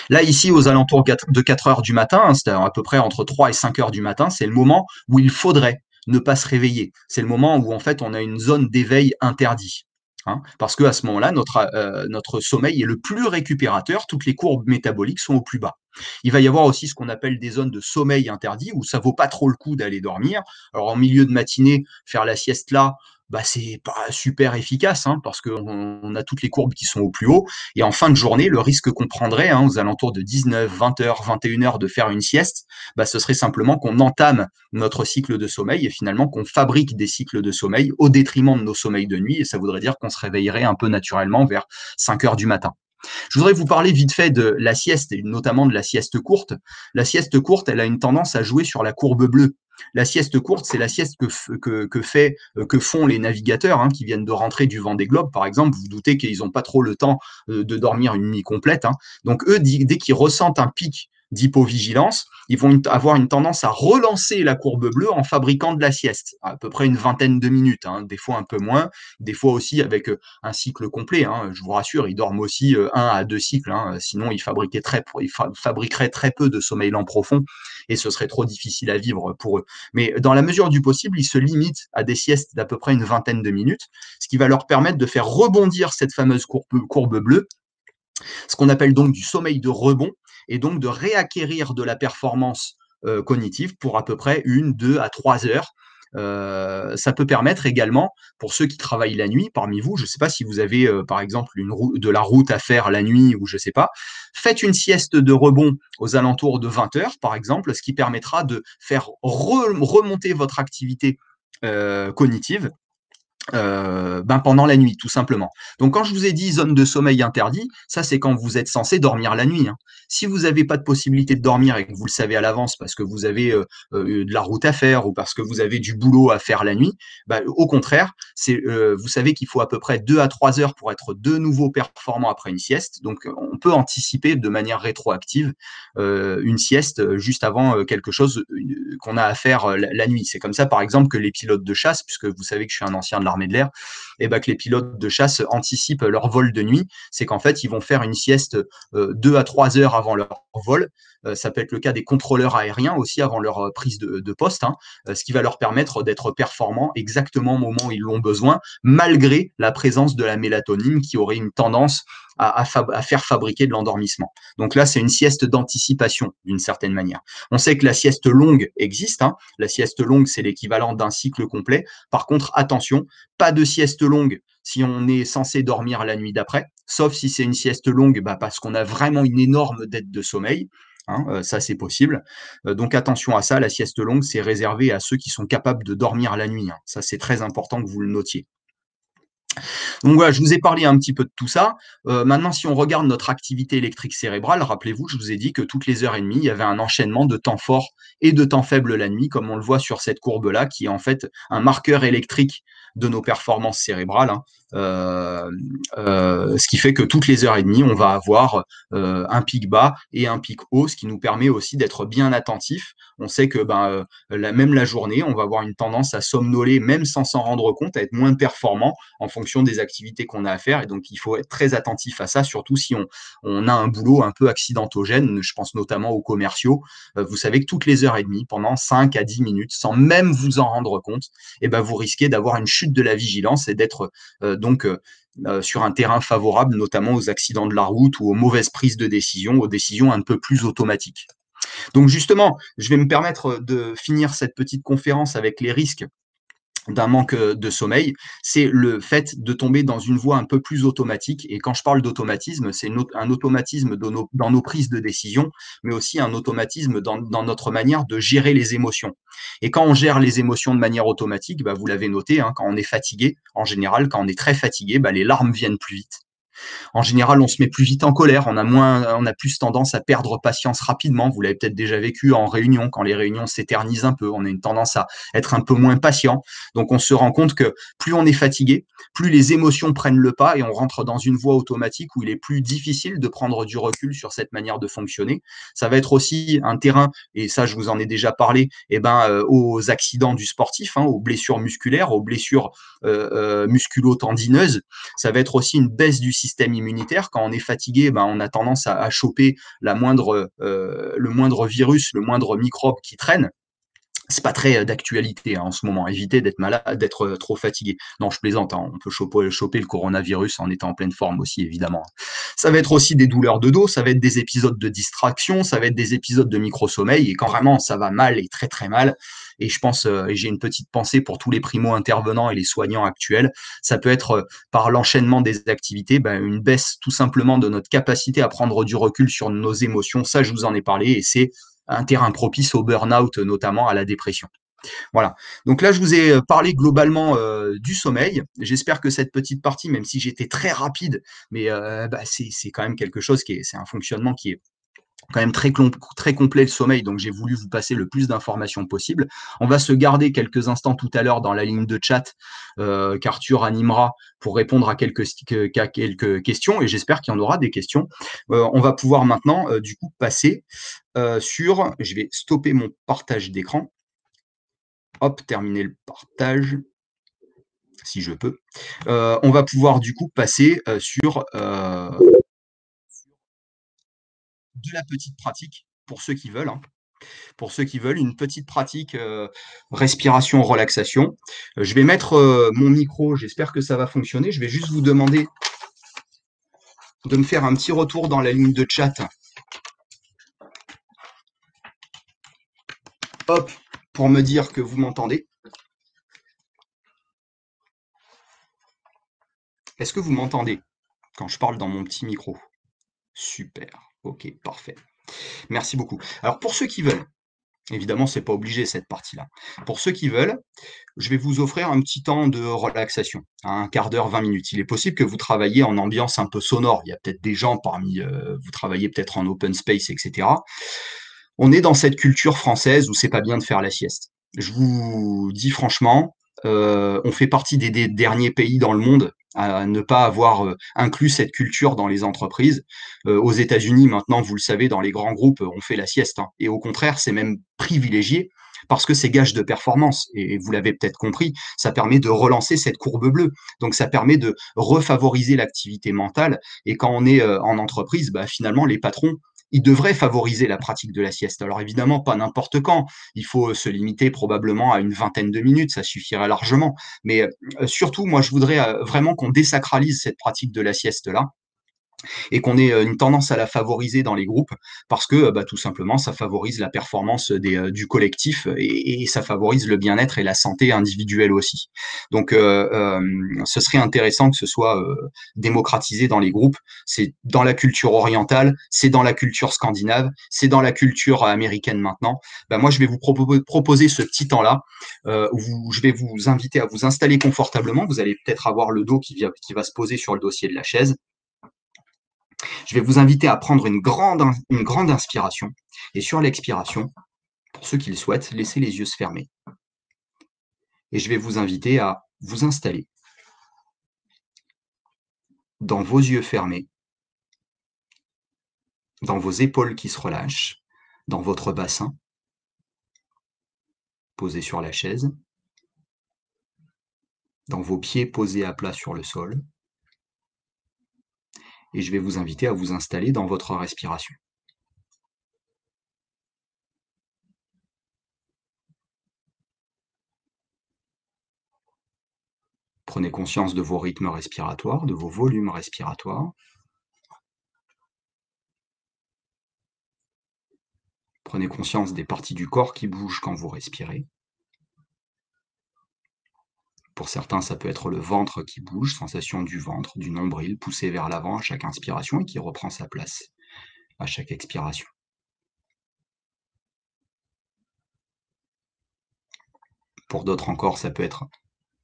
Là, ici, aux alentours de 4 heures du matin, hein, c'est à peu près entre 3 et 5 heures du matin, c'est le moment où il faudrait ne pas se réveiller. C'est le moment où en fait on a une zone d'éveil interdit. Hein, parce qu'à ce moment-là, notre sommeil est le plus récupérateur, toutes les courbes métaboliques sont au plus bas. Il va y avoir aussi ce qu'on appelle des zones de sommeil interdit, où ça vaut pas trop le coup d'aller dormir. Alors en milieu de matinée, faire la sieste là, c'est pas super efficace, hein, parce qu'on a toutes les courbes qui sont au plus haut. Et en fin de journée, le risque qu'on prendrait, hein, aux alentours de 19, 20 heures, 21 heures de faire une sieste, ce serait simplement qu'on entame notre cycle de sommeil et finalement qu'on fabrique des cycles de sommeil au détriment de nos sommeils de nuit. Et ça voudrait dire qu'on se réveillerait un peu naturellement vers 5 heures du matin. Je voudrais vous parler vite fait de la sieste, et notamment de la sieste courte. La sieste courte, elle a une tendance à jouer sur la courbe bleue. La sieste courte, c'est la sieste que font les navigateurs, hein, qui viennent de rentrer du Vendée Globe, par exemple. Vous vous doutez qu'ils n'ont pas trop le temps de dormir une nuit complète, hein. Donc eux, dès qu'ils ressentent un pic d'hypovigilance, ils vont avoir une tendance à relancer la courbe bleue en fabriquant de la sieste, à peu près une vingtaine de minutes, hein, des fois un peu moins, des fois aussi avec un cycle complet, hein. Je vous rassure, ils dorment aussi 1 à 2 cycles, hein, sinon ils fabriqueraient très peu de sommeil lent profond et ce serait trop difficile à vivre pour eux. Mais dans la mesure du possible, ils se limitent à des siestes d'à peu près une vingtaine de minutes, ce qui va leur permettre de faire rebondir cette fameuse courbe bleue, ce qu'on appelle donc du sommeil de rebond, et donc de réacquérir de la performance cognitive pour à peu près 1, 2 à 3 heures. Ça peut permettre également, pour ceux qui travaillent la nuit parmi vous, je ne sais pas si vous avez par exemple de la route à faire la nuit ou je ne sais pas, faites une sieste de rebond aux alentours de 20 heures par exemple, ce qui permettra de faire remonter votre activité cognitive pendant la nuit, tout simplement. Donc, quand je vous ai dit zone de sommeil interdit, ça, c'est quand vous êtes censé dormir la nuit, hein. Si vous n'avez pas de possibilité de dormir et que vous le savez à l'avance parce que vous avez de la route à faire ou parce que vous avez du boulot à faire la nuit, au contraire, vous savez qu'il faut à peu près 2 à 3 heures pour être de nouveau performant après une sieste. Donc, on peut anticiper de manière rétroactive une sieste juste avant quelque chose qu'on a à faire la nuit. C'est comme ça, par exemple, que les pilotes de chasse, puisque vous savez que je suis un ancien de l'armée de l'air, et que les pilotes de chasse anticipent leur vol de nuit. C'est qu'en fait, ils vont faire une sieste 2 à 3 heures avant leur vol. Ça peut être le cas des contrôleurs aériens aussi avant leur prise de poste, hein, ce qui va leur permettre d'être performants exactement au moment où ils l'ont besoin, malgré la présence de la mélatonine qui aurait une tendance à faire fabriquer de l'endormissement. Donc là, c'est une sieste d'anticipation d'une certaine manière. On sait que la sieste longue existe, hein. La sieste longue, c'est l'équivalent d'un cycle complet. Par contre, attention, pas de sieste longue si on est censé dormir la nuit d'après, sauf si c'est une sieste longue parce qu'on a vraiment une énorme dette de sommeil. Hein, ça, c'est possible. Donc attention à ça, la sieste longue, c'est réservé à ceux qui sont capables de dormir la nuit, hein. Ça, c'est très important que vous le notiez. Donc voilà, je vous ai parlé un petit peu de tout ça. Maintenant, si on regarde notre activité électrique cérébrale, rappelez-vous, je vous ai dit que toutes les heures et demie, il y avait un enchaînement de temps fort et de temps faible la nuit, comme on le voit sur cette courbe-là, qui est en fait un marqueur électrique de nos performances cérébrales, hein. Ce qui fait que toutes les heures et demie, on va avoir un pic bas et un pic haut, ce qui nous permet aussi d'être bien attentif. On sait que même la journée, on va avoir une tendance à somnoler, même sans s'en rendre compte, à être moins performant en fonction des activités qu'on a à faire. Et donc, il faut être très attentif à ça, surtout si on a un boulot un peu accidentogène. Je pense notamment aux commerciaux. Vous savez que toutes les heures et demie, pendant 5 à 10 minutes, sans même vous en rendre compte, vous risquez d'avoir une chute de la vigilance et d'être sur un terrain favorable, notamment aux accidents de la route ou aux mauvaises prises de décision, aux décisions un peu plus automatiques. Donc justement, je vais me permettre de finir cette petite conférence avec les risques d'un manque de sommeil, c'est le fait de tomber dans une voie un peu plus automatique. Et quand je parle d'automatisme, c'est un automatisme dans nos prises de décision, mais aussi un automatisme dans notre manière de gérer les émotions. Et quand on gère les émotions de manière automatique, vous l'avez noté, hein, quand on est fatigué, en général, quand on est très fatigué, les larmes viennent plus vite. En général, on se met plus vite en colère, on a plus tendance à perdre patience rapidement. Vous l'avez peut-être déjà vécu en réunion, quand les réunions s'éternisent un peu, on a une tendance à être un peu moins patient. Donc, on se rend compte que plus on est fatigué, plus les émotions prennent le pas et on rentre dans une voie automatique où il est plus difficile de prendre du recul sur cette manière de fonctionner. Ça va être aussi un terrain, et ça, je vous en ai déjà parlé, aux accidents du sportif, hein, aux blessures musculaires, aux blessures musculo-tendineuses. Ça va être aussi une baisse du système immunitaire. Quand on est fatigué, on a tendance à choper le moindre virus, le moindre microbe qui traîne. C'est pas très d'actualité, hein, en ce moment. Évitez d'être malade, d'être trop fatigué. Non, je plaisante, hein. On peut choper le coronavirus en étant en pleine forme aussi, évidemment. Ça va être aussi des douleurs de dos, ça va être des épisodes de distraction, ça va être des épisodes de micro-sommeil. Et quand vraiment ça va mal et très très mal, et je pense, et j'ai une petite pensée pour tous les primo-intervenants et les soignants actuels, ça peut être par l'enchaînement des activités, une baisse tout simplement de notre capacité à prendre du recul sur nos émotions. Ça, je vous en ai parlé, et c'est un terrain propice au burn-out, notamment à la dépression. Voilà. Donc là, je vous ai parlé globalement du sommeil. J'espère que cette petite partie, même si j'étais très rapide, mais c'est quand même quelque chose c'est un fonctionnement qui est quand même très complet, le sommeil, donc j'ai voulu vous passer le plus d'informations possible. On va se garder quelques instants tout à l'heure dans la ligne de chat qu'Arthur animera pour répondre à quelques questions, et j'espère qu'il y en aura des questions. On va pouvoir maintenant du coup passer je vais stopper mon partage d'écran. Hop, terminer le partage, si je peux. On va pouvoir du coup passer sur de la petite pratique pour ceux qui veulent, hein. Pour ceux qui veulent, une petite pratique respiration, relaxation. Je vais mettre mon micro, j'espère que ça va fonctionner. Je vais juste vous demander de me faire un petit retour dans la ligne de chat. Hop, pour me dire que vous m'entendez. Est-ce que vous m'entendez quand je parle dans mon petit micro? Super, ok, parfait. Merci beaucoup. Alors pour ceux qui veulent, Évidemment, c'est pas obligé cette partie-là. Pour ceux qui veulent, je vais vous offrir un petit temps de relaxation, hein, un quart d'heure, 20 minutes. Il est possible que vous travailliez en ambiance un peu sonore. Il y a peut-être des gens parmi, vous travaillez peut-être en open space, et cetera. On est dans cette culture française où c'est pas bien de faire la sieste. Je vous dis franchement, on fait partie des derniers pays dans le monde à ne pas avoir, inclus cette culture dans les entreprises. Aux États-Unis, maintenant, vous le savez, dans les grands groupes, on fait la sieste, hein, et au contraire, c'est même privilégié parce que c'est gage de performance et vous l'avez peut-être compris, ça permet de relancer cette courbe bleue. Donc ça permet de refavoriser l'activité mentale et quand on est, en entreprise, bah, finalement, les patrons, ils devraient favoriser la pratique de la sieste. Alors évidemment, pas n'importe quand. Il faut se limiter probablement à une vingtaine de minutes, ça suffirait largement. Mais surtout, moi, je voudrais vraiment qu'on désacralise cette pratique de la sieste-là et qu'on ait une tendance à la favoriser dans les groupes parce que bah, tout simplement, ça favorise la performance du collectif et ça favorise le bien-être et la santé individuelle aussi. Donc, ce serait intéressant que ce soit démocratisé dans les groupes. C'est dans la culture orientale, c'est dans la culture scandinave, c'est dans la culture américaine maintenant. Bah, moi, je vais vous proposer ce petit temps-là où je vais vous inviter à vous installer confortablement. Vous allez peut-être avoir le dos qui va se poser sur le dossier de la chaise. Je vais vous inviter à prendre une grande inspiration et sur l'expiration, pour ceux qui le souhaitent, laissez les yeux se fermer. Et je vais vous inviter à vous installer dans vos yeux fermés, dans vos épaules qui se relâchent, dans votre bassin, posé sur la chaise, dans vos pieds posés à plat sur le sol. Et je vais vous inviter à vous installer dans votre respiration. Prenez conscience de vos rythmes respiratoires, de vos volumes respiratoires. Prenez conscience des parties du corps qui bougent quand vous respirez. Pour certains, ça peut être le ventre qui bouge, sensation du ventre, du nombril poussé vers l'avant à chaque inspiration et qui reprend sa place à chaque expiration. Pour d'autres encore, ça peut être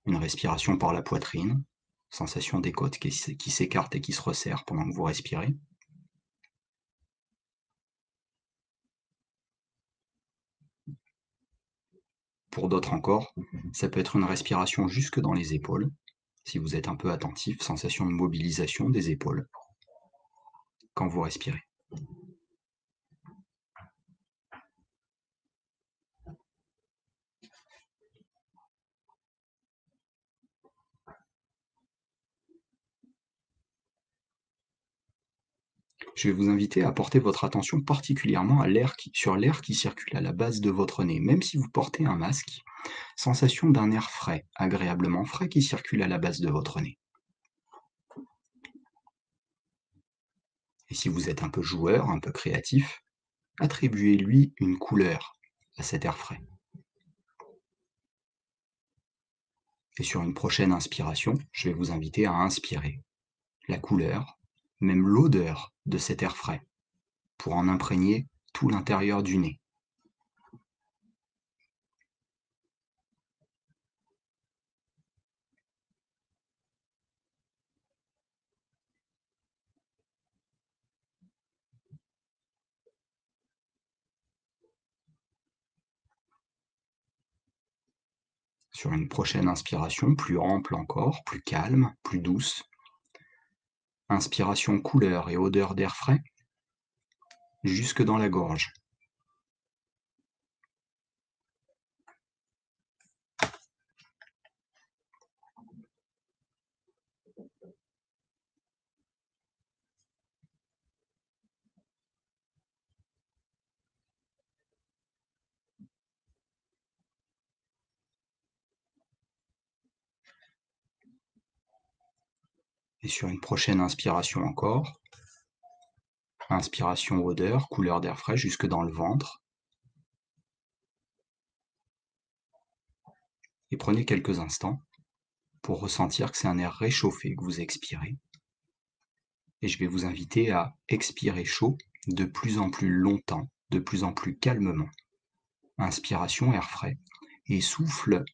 une respiration par la poitrine, sensation des côtes qui s'écartent et qui se resserrent pendant que vous respirez. Pour d'autres encore, ça peut être une respiration jusque dans les épaules, si vous êtes un peu attentif, sensation de mobilisation des épaules quand vous respirez. Je vais vous inviter à porter votre attention particulièrement sur l'air qui circule à la base de votre nez. Même si vous portez un masque, sensation d'un air frais, agréablement frais qui circule à la base de votre nez. Et si vous êtes un peu joueur, un peu créatif, attribuez-lui une couleur à cet air frais. Et sur une prochaine inspiration, je vais vous inviter à inspirer la couleur, même l'odeur de cet air frais, pour en imprégner tout l'intérieur du nez. Sur une prochaine inspiration, plus ample encore, plus calme, plus douce, inspiration couleur et odeur d'air frais, jusque dans la gorge. Et sur une prochaine inspiration encore, inspiration odeur, couleur d'air frais jusque dans le ventre. Et prenez quelques instants pour ressentir que c'est un air réchauffé que vous expirez. Et je vais vous inviter à expirer chaud de plus en plus longtemps, de plus en plus calmement, Inspiration, air frais. Et souffle,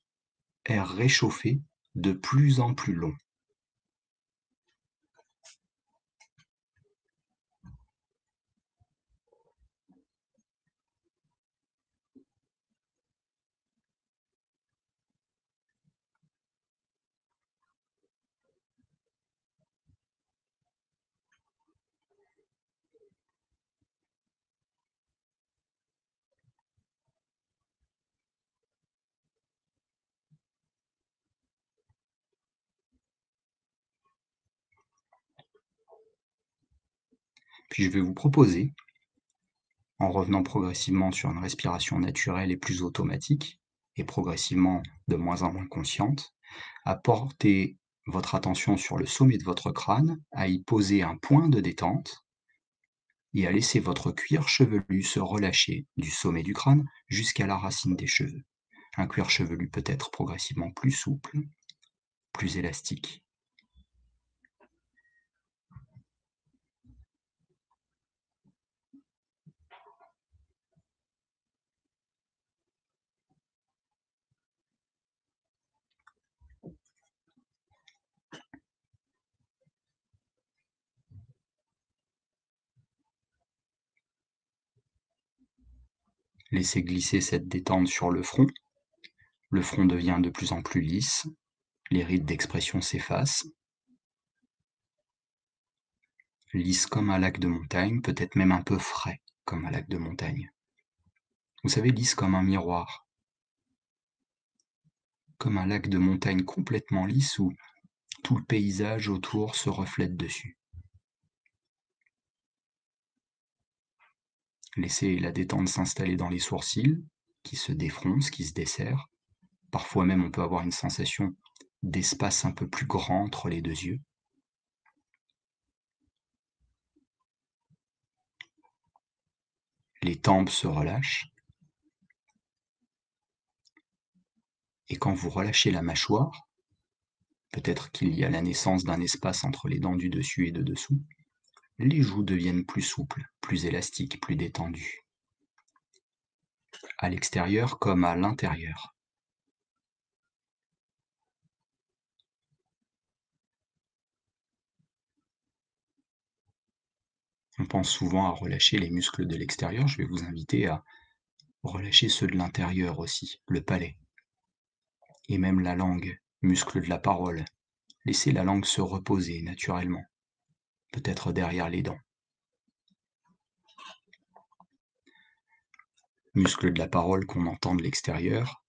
air réchauffé, de plus en plus long. Puis je vais vous proposer, en revenant progressivement sur une respiration naturelle et plus automatique, et progressivement de moins en moins consciente, à porter votre attention sur le sommet de votre crâne, à y poser un point de détente, et à laisser votre cuir chevelu se relâcher du sommet du crâne jusqu'à la racine des cheveux. Un cuir chevelu peut être progressivement plus souple, plus élastique. Laissez glisser cette détente sur le front. Le front devient de plus en plus lisse, les rides d'expression s'effacent. Lisse comme un lac de montagne, peut-être même un peu frais comme un lac de montagne. Vous savez, lisse comme un miroir. Comme un lac de montagne complètement lisse où tout le paysage autour se reflète dessus. Laissez la détente s'installer dans les sourcils, qui se défroncent, qui se desserrent. Parfois même, on peut avoir une sensation d'espace un peu plus grand entre les deux yeux. Les tempes se relâchent. Et quand vous relâchez la mâchoire, peut-être qu'il y a la naissance d'un espace entre les dents du dessus et de dessous, les joues deviennent plus souples, plus élastiques, plus détendues. À l'extérieur comme à l'intérieur. On pense souvent à relâcher les muscles de l'extérieur. Je vais vous inviter à relâcher ceux de l'intérieur aussi, le palais. Et même la langue, muscle de la parole. Laissez la langue se reposer naturellement, peut-être derrière les dents. Muscle de la parole qu'on entend de l'extérieur,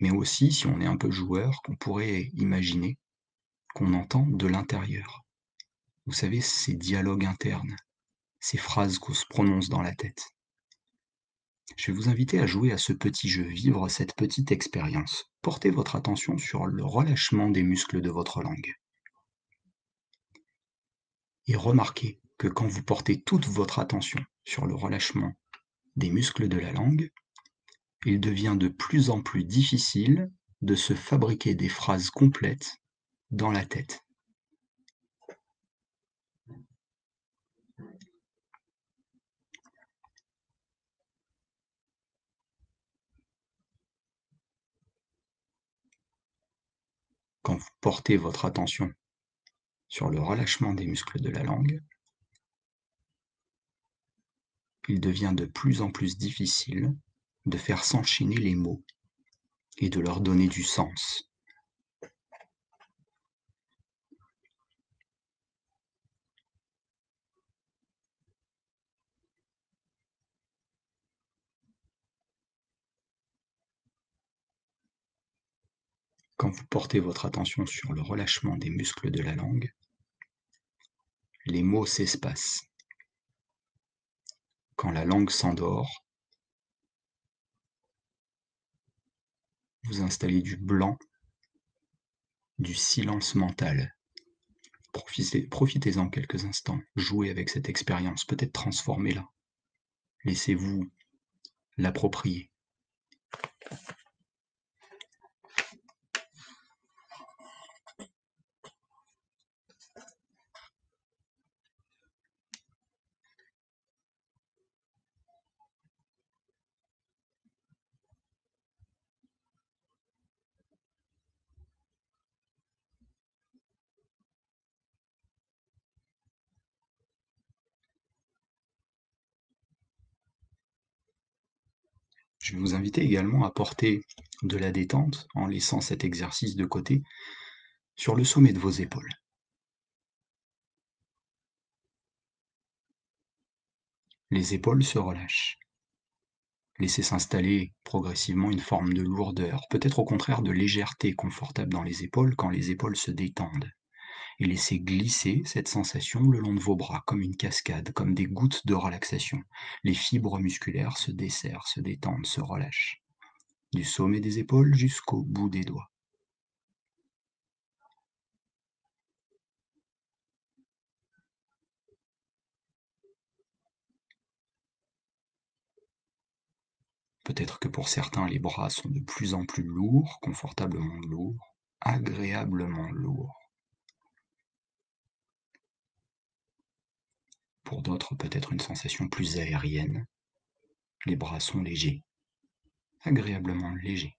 mais aussi, si on est un peu joueur, qu'on pourrait imaginer qu'on entend de l'intérieur. Vous savez, ces dialogues internes, ces phrases qu'on se prononce dans la tête. Je vais vous inviter à jouer à ce petit jeu, vivre cette petite expérience. Portez votre attention sur le relâchement des muscles de votre langue. Et remarquez que quand vous portez toute votre attention sur le relâchement des muscles de la langue, il devient de plus en plus difficile de se fabriquer des phrases complètes dans la tête. Quand vous portez votre attention sur le relâchement des muscles de la langue, il devient de plus en plus difficile de faire s'enchaîner les mots et de leur donner du sens. Quand vous portez votre attention sur le relâchement des muscles de la langue, les mots s'espacent. Quand la langue s'endort, vous installez du blanc, du silence mental. Profitez-en quelques instants, jouez avec cette expérience, peut-être transformez-la. Laissez-vous l'approprier. Je vais vous inviter également à porter de la détente en laissant cet exercice de côté sur le sommet de vos épaules. Les épaules se relâchent. Laissez s'installer progressivement une forme de lourdeur, peut-être au contraire de légèreté confortable dans les épaules quand les épaules se détendent. Et laissez glisser cette sensation le long de vos bras, comme une cascade, comme des gouttes de relaxation. Les fibres musculaires se desserrent, se détendent, se relâchent, du sommet des épaules jusqu'au bout des doigts. Peut-être que pour certains, les bras sont de plus en plus lourds, confortablement lourds, agréablement lourds. Pour d'autres, peut-être une sensation plus aérienne. Les bras sont légers, agréablement légers.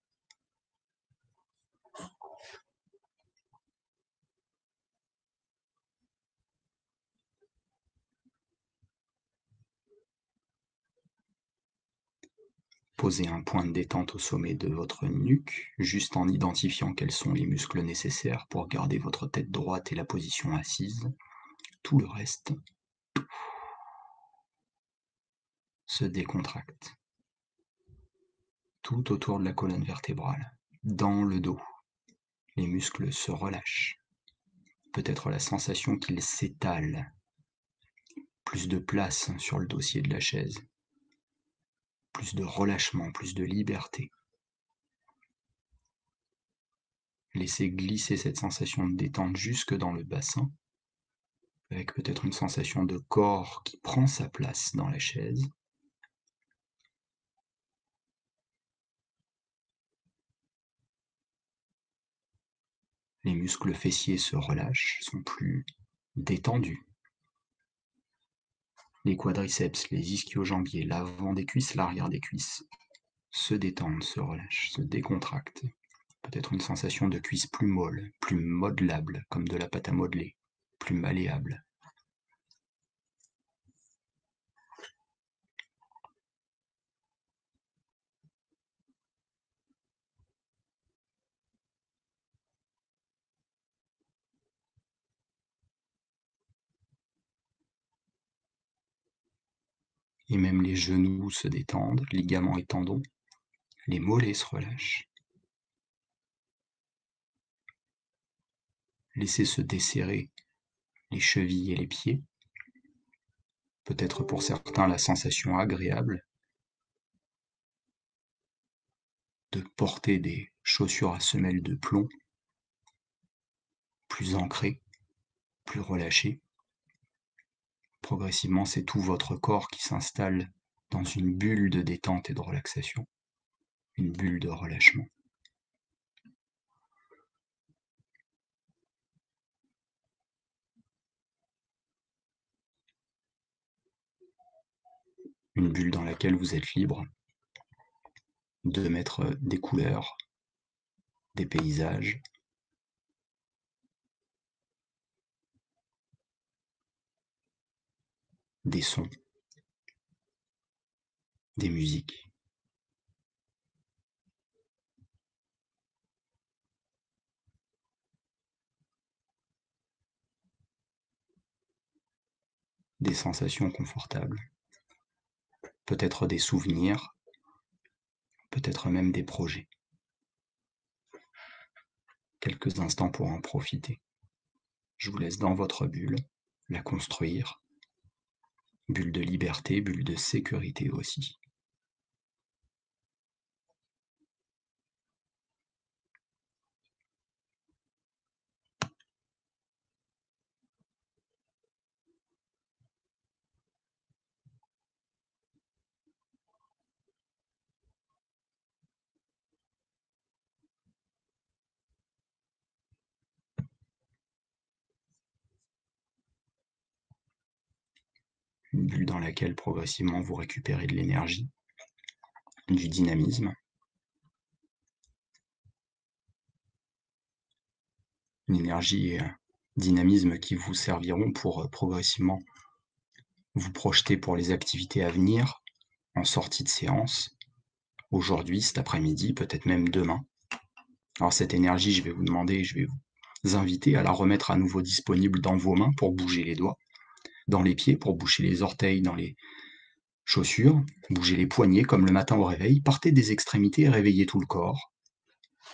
Posez un point de détente au sommet de votre nuque, juste en identifiant quels sont les muscles nécessaires pour garder votre tête droite et la position assise. Tout le reste se décontracte. Tout autour de la colonne vertébrale, dans le dos. Les muscles se relâchent. Peut-être la sensation qu'ils s'étalent. Plus de place sur le dossier de la chaise. Plus de relâchement, plus de liberté. Laissez glisser cette sensation de détente jusque dans le bassin, avec peut-être une sensation de corps qui prend sa place dans la chaise. Les muscles fessiers se relâchent, sont plus détendus. Les quadriceps, les ischio-jambiers, l'avant des cuisses, l'arrière des cuisses se détendent, se relâchent, se décontractent. Peut-être une sensation de cuisse plus molle, plus modelable, comme de la pâte à modeler, plus malléable. Et même les genoux se détendent, ligaments et tendons. Les mollets se relâchent. Laissez se desserrer les chevilles et les pieds. Peut-être pour certains la sensation agréable de porter des chaussures à semelles de plomb, plus ancrées, plus relâchées. Progressivement, c'est tout votre corps qui s'installe dans une bulle de détente et de relaxation, une bulle de relâchement. Une bulle dans laquelle vous êtes libre de mettre des couleurs, des paysages, des sons, des musiques. Des sensations confortables, peut-être des souvenirs, peut-être même des projets. Quelques instants pour en profiter. Je vous laisse dans votre bulle, la construire. Bulle de liberté, bulle de sécurité aussi. Une bulle dans laquelle progressivement vous récupérez de l'énergie, du dynamisme. Une énergie et un dynamisme qui vous serviront pour progressivement vous projeter pour les activités à venir, en sortie de séance, aujourd'hui, cet après-midi, peut-être même demain. Alors cette énergie, je vais vous demander, je vais vous inviter à la remettre à nouveau disponible dans vos mains pour bouger les doigts, dans les pieds, pour bouger les orteils dans les chaussures, bouger les poignets comme le matin au réveil, partez des extrémités et réveillez tout le corps.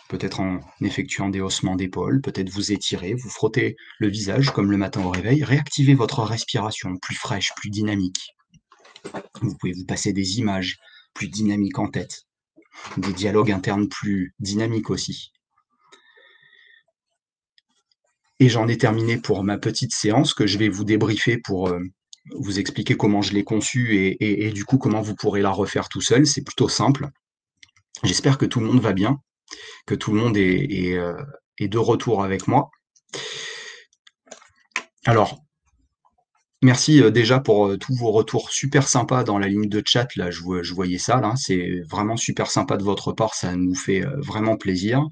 Peut-être en effectuant des haussements d'épaules, peut-être vous étirez, vous frottez le visage comme le matin au réveil, réactivez votre respiration plus fraîche, plus dynamique. Vous pouvez vous passer des images plus dynamiques en tête, des dialogues internes plus dynamiques aussi. Et j'en ai terminé pour ma petite séance que je vais vous débriefer pour vous expliquer comment je l'ai conçue et du coup comment vous pourrez la refaire tout seul. C'est plutôt simple. J'espère que tout le monde va bien, que tout le monde est de retour avec moi. Alors, merci déjà pour tous vos retours super sympas dans la ligne de chat. Là, je voyais ça. Là, c'est vraiment super sympa de votre part. Ça nous fait vraiment plaisir.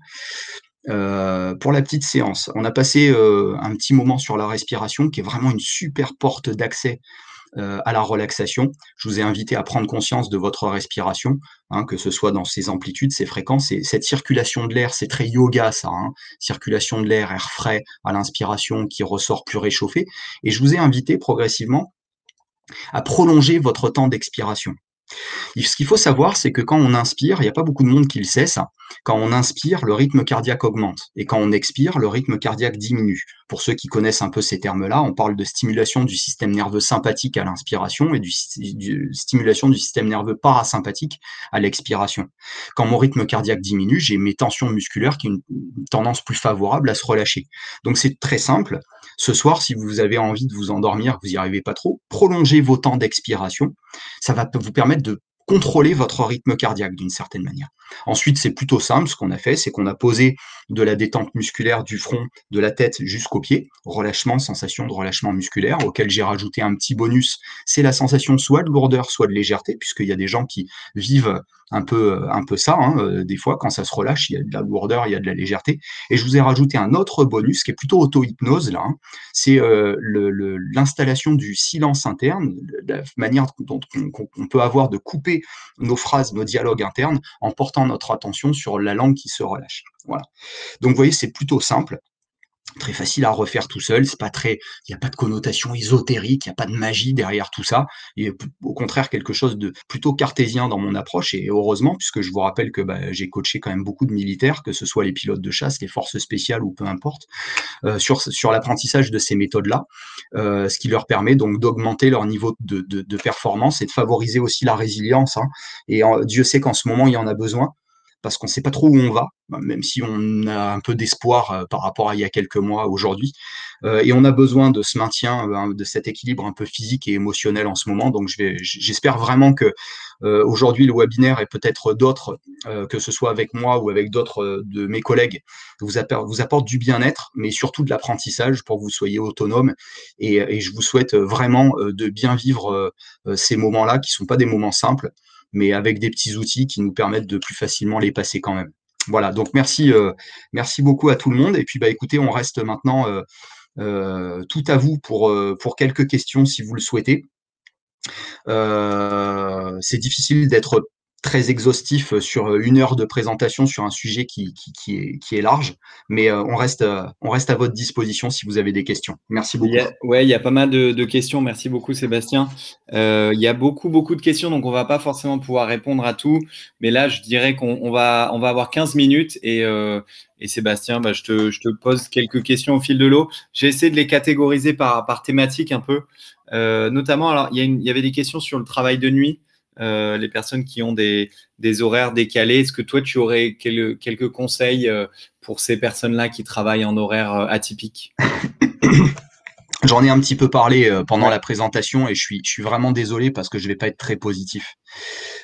Pour la petite séance, on a passé un petit moment sur la respiration, qui est vraiment une super porte d'accès à la relaxation. Je vous ai invité à prendre conscience de votre respiration, hein, que ce soit dans ses amplitudes, ses fréquences. Et cette circulation de l'air, c'est très yoga, ça. Hein, circulation de l'air, air frais à l'inspiration qui ressort plus réchauffé. Et je vous ai invité progressivement à prolonger votre temps d'expiration. Ce qu'il faut savoir, c'est que quand on inspire, il n'y a pas beaucoup de monde qui le sait, ça. Quand on inspire, le rythme cardiaque augmente. Et quand on expire, le rythme cardiaque diminue. Pour ceux qui connaissent un peu ces termes-là, on parle de stimulation du système nerveux sympathique à l'inspiration et du stimulation du système nerveux parasympathique à l'expiration. Quand mon rythme cardiaque diminue, j'ai mes tensions musculaires qui ont une tendance plus favorable à se relâcher. Donc c'est très simple. Ce soir, si vous avez envie de vous endormir, que vous n'y arrivez pas trop, prolongez vos temps d'expiration. Ça va vous permettre de contrôler votre rythme cardiaque d'une certaine manière. Ensuite, c'est plutôt simple. Ce qu'on a fait, c'est qu'on a posé de la détente musculaire du front, de la tête jusqu'aux pieds. Relâchement, sensation de relâchement musculaire, auquel j'ai rajouté un petit bonus. C'est la sensation soit de lourdeur, soit de légèreté, puisqu'il y a des gens qui vivent un peu ça. Hein. Des fois, quand ça se relâche, il y a de la lourdeur, il y a de la légèreté. Et je vous ai rajouté un autre bonus qui est plutôt auto-hypnose, là. Hein. C'est l'installation du silence interne, la manière dont on peut avoir de couper nos phrases, nos dialogues internes, en portant notre attention sur la langue qui se relâche. Voilà. Donc, vous voyez, c'est plutôt simple. Très facile à refaire tout seul, c'est pas très, il n'y a pas de connotation ésotérique, il n'y a pas de magie derrière tout ça. Et au contraire, quelque chose de plutôt cartésien dans mon approche, et heureusement, puisque je vous rappelle que j'ai coaché quand même beaucoup de militaires, que ce soit les pilotes de chasse, les forces spéciales ou peu importe, sur l'apprentissage de ces méthodes-là, ce qui leur permet donc d'augmenter leur niveau de performance et de favoriser aussi la résilience. Hein. Et Dieu sait qu'en ce moment, il y en a besoin, parce qu'on ne sait pas trop où on va, même si on a un peu d'espoir par rapport à il y a quelques mois aujourd'hui. Et on a besoin de ce maintien, de cet équilibre un peu physique et émotionnel en ce moment. Donc, j'espère vraiment que aujourd'hui, le webinaire et peut-être d'autres, que ce soit avec moi ou avec d'autres de mes collègues, vous apporte du bien-être, mais surtout de l'apprentissage pour que vous soyez autonome. Et je vous souhaite vraiment de bien vivre ces moments-là, qui ne sont pas des moments simples, mais avec des petits outils qui nous permettent de plus facilement les passer quand même. Voilà, donc merci beaucoup à tout le monde. Et puis, écoutez, on reste maintenant tout à vous pour quelques questions si vous le souhaitez. C'est difficile d'être très exhaustif sur 1 heure de présentation sur un sujet qui est large, mais on reste à votre disposition si vous avez des questions. Merci beaucoup. Il y a pas mal de questions. Merci beaucoup, Sébastien. Il y a beaucoup de questions, donc on va pas forcément pouvoir répondre à tout. Mais là, je dirais qu'on va avoir 15 minutes et Sébastien, je te pose quelques questions au fil de l'eau. J'ai essayé de les catégoriser par thématique un peu. Notamment, alors, il y avait des questions sur le travail de nuit. Les personnes qui ont des horaires décalés. Est-ce que toi, tu aurais quelques conseils pour ces personnes-là qui travaillent en horaire atypique? J'en ai un petit peu parlé pendant la présentation et je suis vraiment désolé parce que je vais pas être très positif.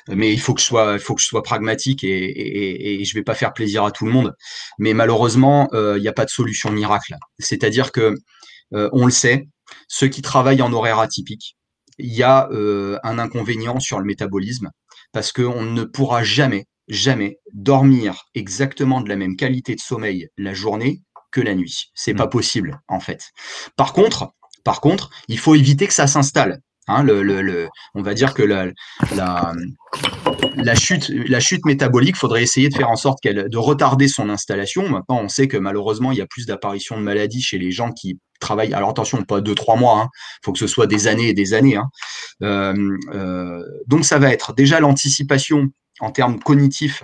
Mais il faut que je sois pragmatique et je vais pas faire plaisir à tout le monde. Mais malheureusement, il n'y a pas de solution miracle. C'est-à-dire que on le sait, ceux qui travaillent en horaire atypique, il y a un inconvénient sur le métabolisme parce qu'on ne pourra jamais dormir exactement de la même qualité de sommeil la journée que la nuit. C'est pas possible, en fait. Par contre, il faut éviter que ça s'installe. Hein, on va dire que la chute métabolique, il faudrait essayer de faire en sorte de retarder son installation. Maintenant, on sait que malheureusement, il y a plus d'apparitions de maladies chez les gens qui travaillent. Alors attention, pas 2-3 mois, hein. Il faut que ce soit des années et des années, hein. Donc ça va être déjà l'anticipation en termes cognitifs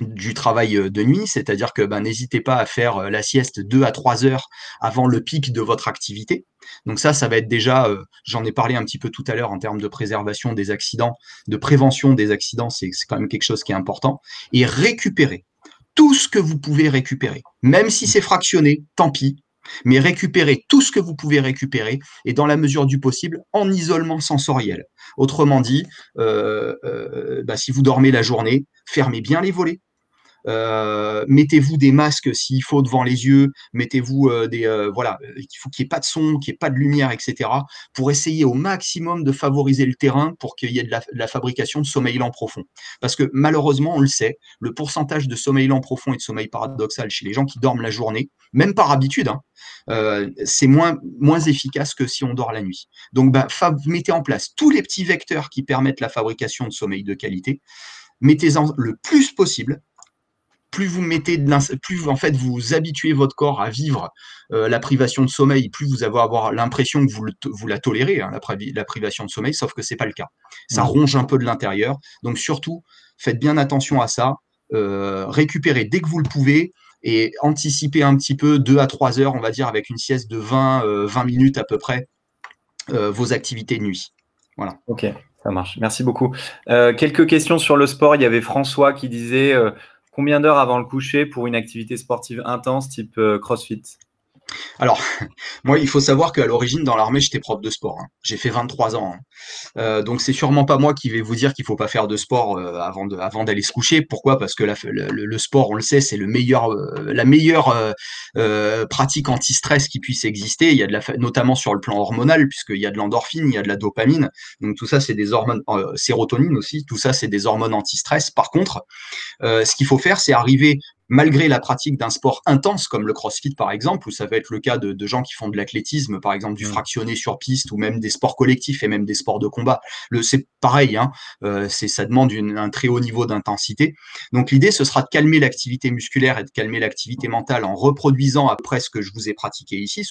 du travail de nuit, c'est-à-dire que n'hésitez pas à faire la sieste 2 à 3 heures avant le pic de votre activité. Donc ça va être déjà, j'en ai parlé un petit peu tout à l'heure en termes de préservation des accidents, de prévention des accidents, c'est quand même quelque chose qui est important. Et récupérer tout ce que vous pouvez récupérer, même si c'est fractionné, tant pis, mais récupérez tout ce que vous pouvez récupérer et dans la mesure du possible en isolement sensoriel. Autrement dit, si vous dormez la journée, fermez bien les volets. Mettez-vous des masques s'il faut devant les yeux, mettez-vous il faut qu'il n'y ait pas de son, qu'il n'y ait pas de lumière, etc. pour essayer au maximum de favoriser le terrain pour qu'il y ait de la fabrication de sommeil lent profond. Parce que malheureusement, on le sait, le pourcentage de sommeil lent profond et de sommeil paradoxal chez les gens qui dorment la journée, même par habitude, c'est moins efficace que si on dort la nuit. Donc, mettez en place tous les petits vecteurs qui permettent la fabrication de sommeil de qualité. Mettez-en le plus possible. Plus vous mettez plus en fait vous habituez votre corps à vivre la privation de sommeil, plus vous allez avoir l'impression que vous la tolérez, hein, la privation de sommeil, sauf que c'est pas le cas. Ça ronge un peu de l'intérieur. Donc surtout, faites bien attention à ça. Récupérez dès que vous le pouvez et anticipez un petit peu 2 à 3 heures, on va dire, avec une sieste de 20 minutes à peu près, vos activités de nuit. Voilà. Ok, ça marche. Merci beaucoup. Quelques questions sur le sport. Il y avait François qui disait combien d'heures avant le coucher pour une activité sportive intense type CrossFit? Alors, moi, il faut savoir qu'à l'origine, dans l'armée, j'étais prof de sport, hein. J'ai fait 23 ans, hein. Donc, c'est sûrement pas moi qui vais vous dire qu'il faut pas faire de sport avant d'aller se coucher. Pourquoi? Parce que le sport, on le sait, c'est la meilleure pratique anti-stress qui puisse exister. Il y a notamment sur le plan hormonal, puisqu'il y a de l'endorphine, il y a de la dopamine. Donc, tout ça, c'est des hormones, sérotonine aussi. Tout ça, c'est des hormones anti-stress. Par contre, ce qu'il faut faire, c'est arriver malgré la pratique d'un sport intense comme le CrossFit par exemple, où ça va être le cas de gens qui font de l'athlétisme, par exemple du fractionné sur piste ou même des sports collectifs et même des sports de combat. C'est pareil, hein, ça demande un très haut niveau d'intensité. Donc l'idée, ce sera de calmer l'activité musculaire et de calmer l'activité mentale en reproduisant après ce que je vous ai pratiqué ici,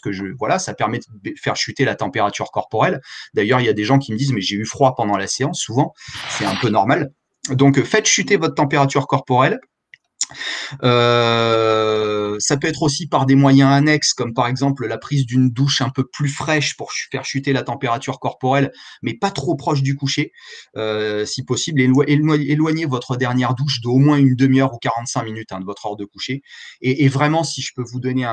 ça permet de faire chuter la température corporelle. D'ailleurs, il y a des gens qui me disent, mais j'ai eu froid pendant la séance, souvent, c'est un peu normal. Donc faites chuter votre température corporelle. Ça peut être aussi par des moyens annexes, comme par exemple la prise d'une douche un peu plus fraîche pour faire chuter la température corporelle, mais pas trop proche du coucher. Si possible, éloignez votre dernière douche d'au moins une demi-heure ou 45 minutes de votre heure de coucher. Et vraiment, si je peux vous donner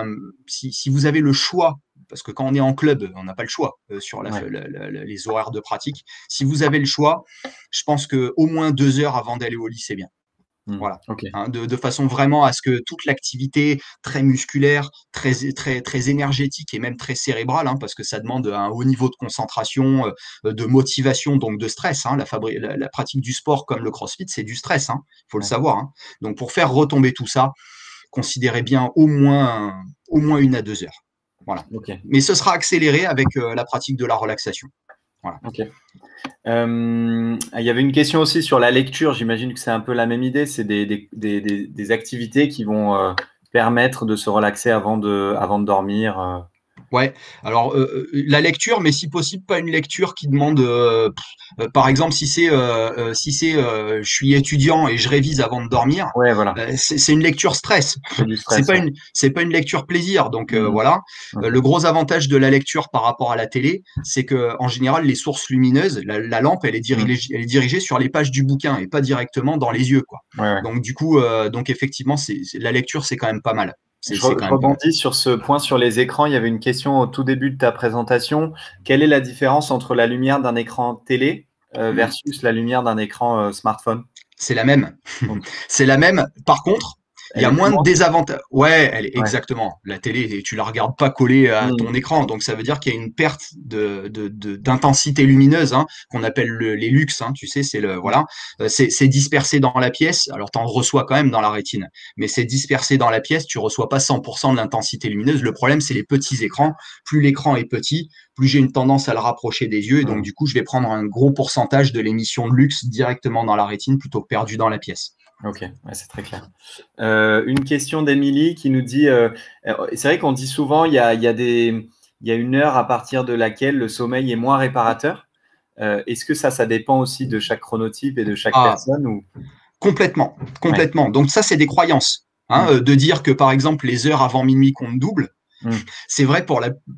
si vous avez le choix, parce que quand on est en club, on n'a pas le choix sur les horaires de pratique. Si vous avez le choix, je pense qu'au moins 2 heures avant d'aller au lit, c'est bien. Voilà, okay. De façon vraiment à ce que toute l'activité très musculaire, très énergétique et même très cérébrale, parce que ça demande un haut niveau de concentration, de motivation, donc de stress. La pratique du sport comme le CrossFit, c'est du stress, faut le savoir. Donc pour faire retomber tout ça, considérez bien au moins 1 à 2 heures. Voilà. Okay. Mais ce sera accéléré avec la pratique de la relaxation. Voilà. Ok. Il y avait une question aussi sur la lecture. J'imagine que c'est un peu la même idée. C'est des activités qui vont permettre de se relaxer avant de dormir. Ouais, alors la lecture, mais si possible pas une lecture qui demande, par exemple, si je suis étudiant et je révise avant de dormir, ouais, voilà. C'est une lecture stress. C'est pas une lecture plaisir. Donc voilà. Okay. Le gros avantage de la lecture par rapport à la télé, c'est que en général les sources lumineuses, la lampe, elle est dirigée sur les pages du bouquin et pas directement dans les yeux, quoi. Ouais. Donc du coup, effectivement, la lecture, c'est quand même pas mal. Je rebondis sur ce point sur les écrans. Il y avait une question au tout début de ta présentation. Quelle est la différence entre la lumière d'un écran télé versus la lumière d'un écran smartphone? C'est la même. C'est la même. Par contre, Il y Elle a est plus moins de loin? désavantages. Ouais, Ouais. exactement. La télé, tu la regardes pas collée à ton Mmh. écran, donc ça veut dire qu'il y a une perte d'intensité lumineuse, hein, qu'on appelle les lux. Hein, tu sais, c'est le Mmh. voilà, c'est dispersé dans la pièce. Alors t'en reçois quand même dans la rétine, mais c'est dispersé dans la pièce. Tu reçois pas 100% de l'intensité lumineuse. Le problème, c'est les petits écrans. Plus l'écran est petit, plus j'ai une tendance à le rapprocher des yeux, et donc Mmh. du coup, je vais prendre un gros pourcentage de l'émission de luxe directement dans la rétine plutôt que perdu dans la pièce. Ok, ouais, c'est très clair. Une question d'Émilie qui nous dit, c'est vrai qu'on dit souvent, il y a une heure à partir de laquelle le sommeil est moins réparateur. Est-ce que ça dépend aussi de chaque chronotype et de chaque Ah, personne ou... complètement, Ouais. complètement. Donc ça, c'est des croyances. Hein, Mm, de dire que par exemple les heures avant minuit comptent double, mm, c'est vrai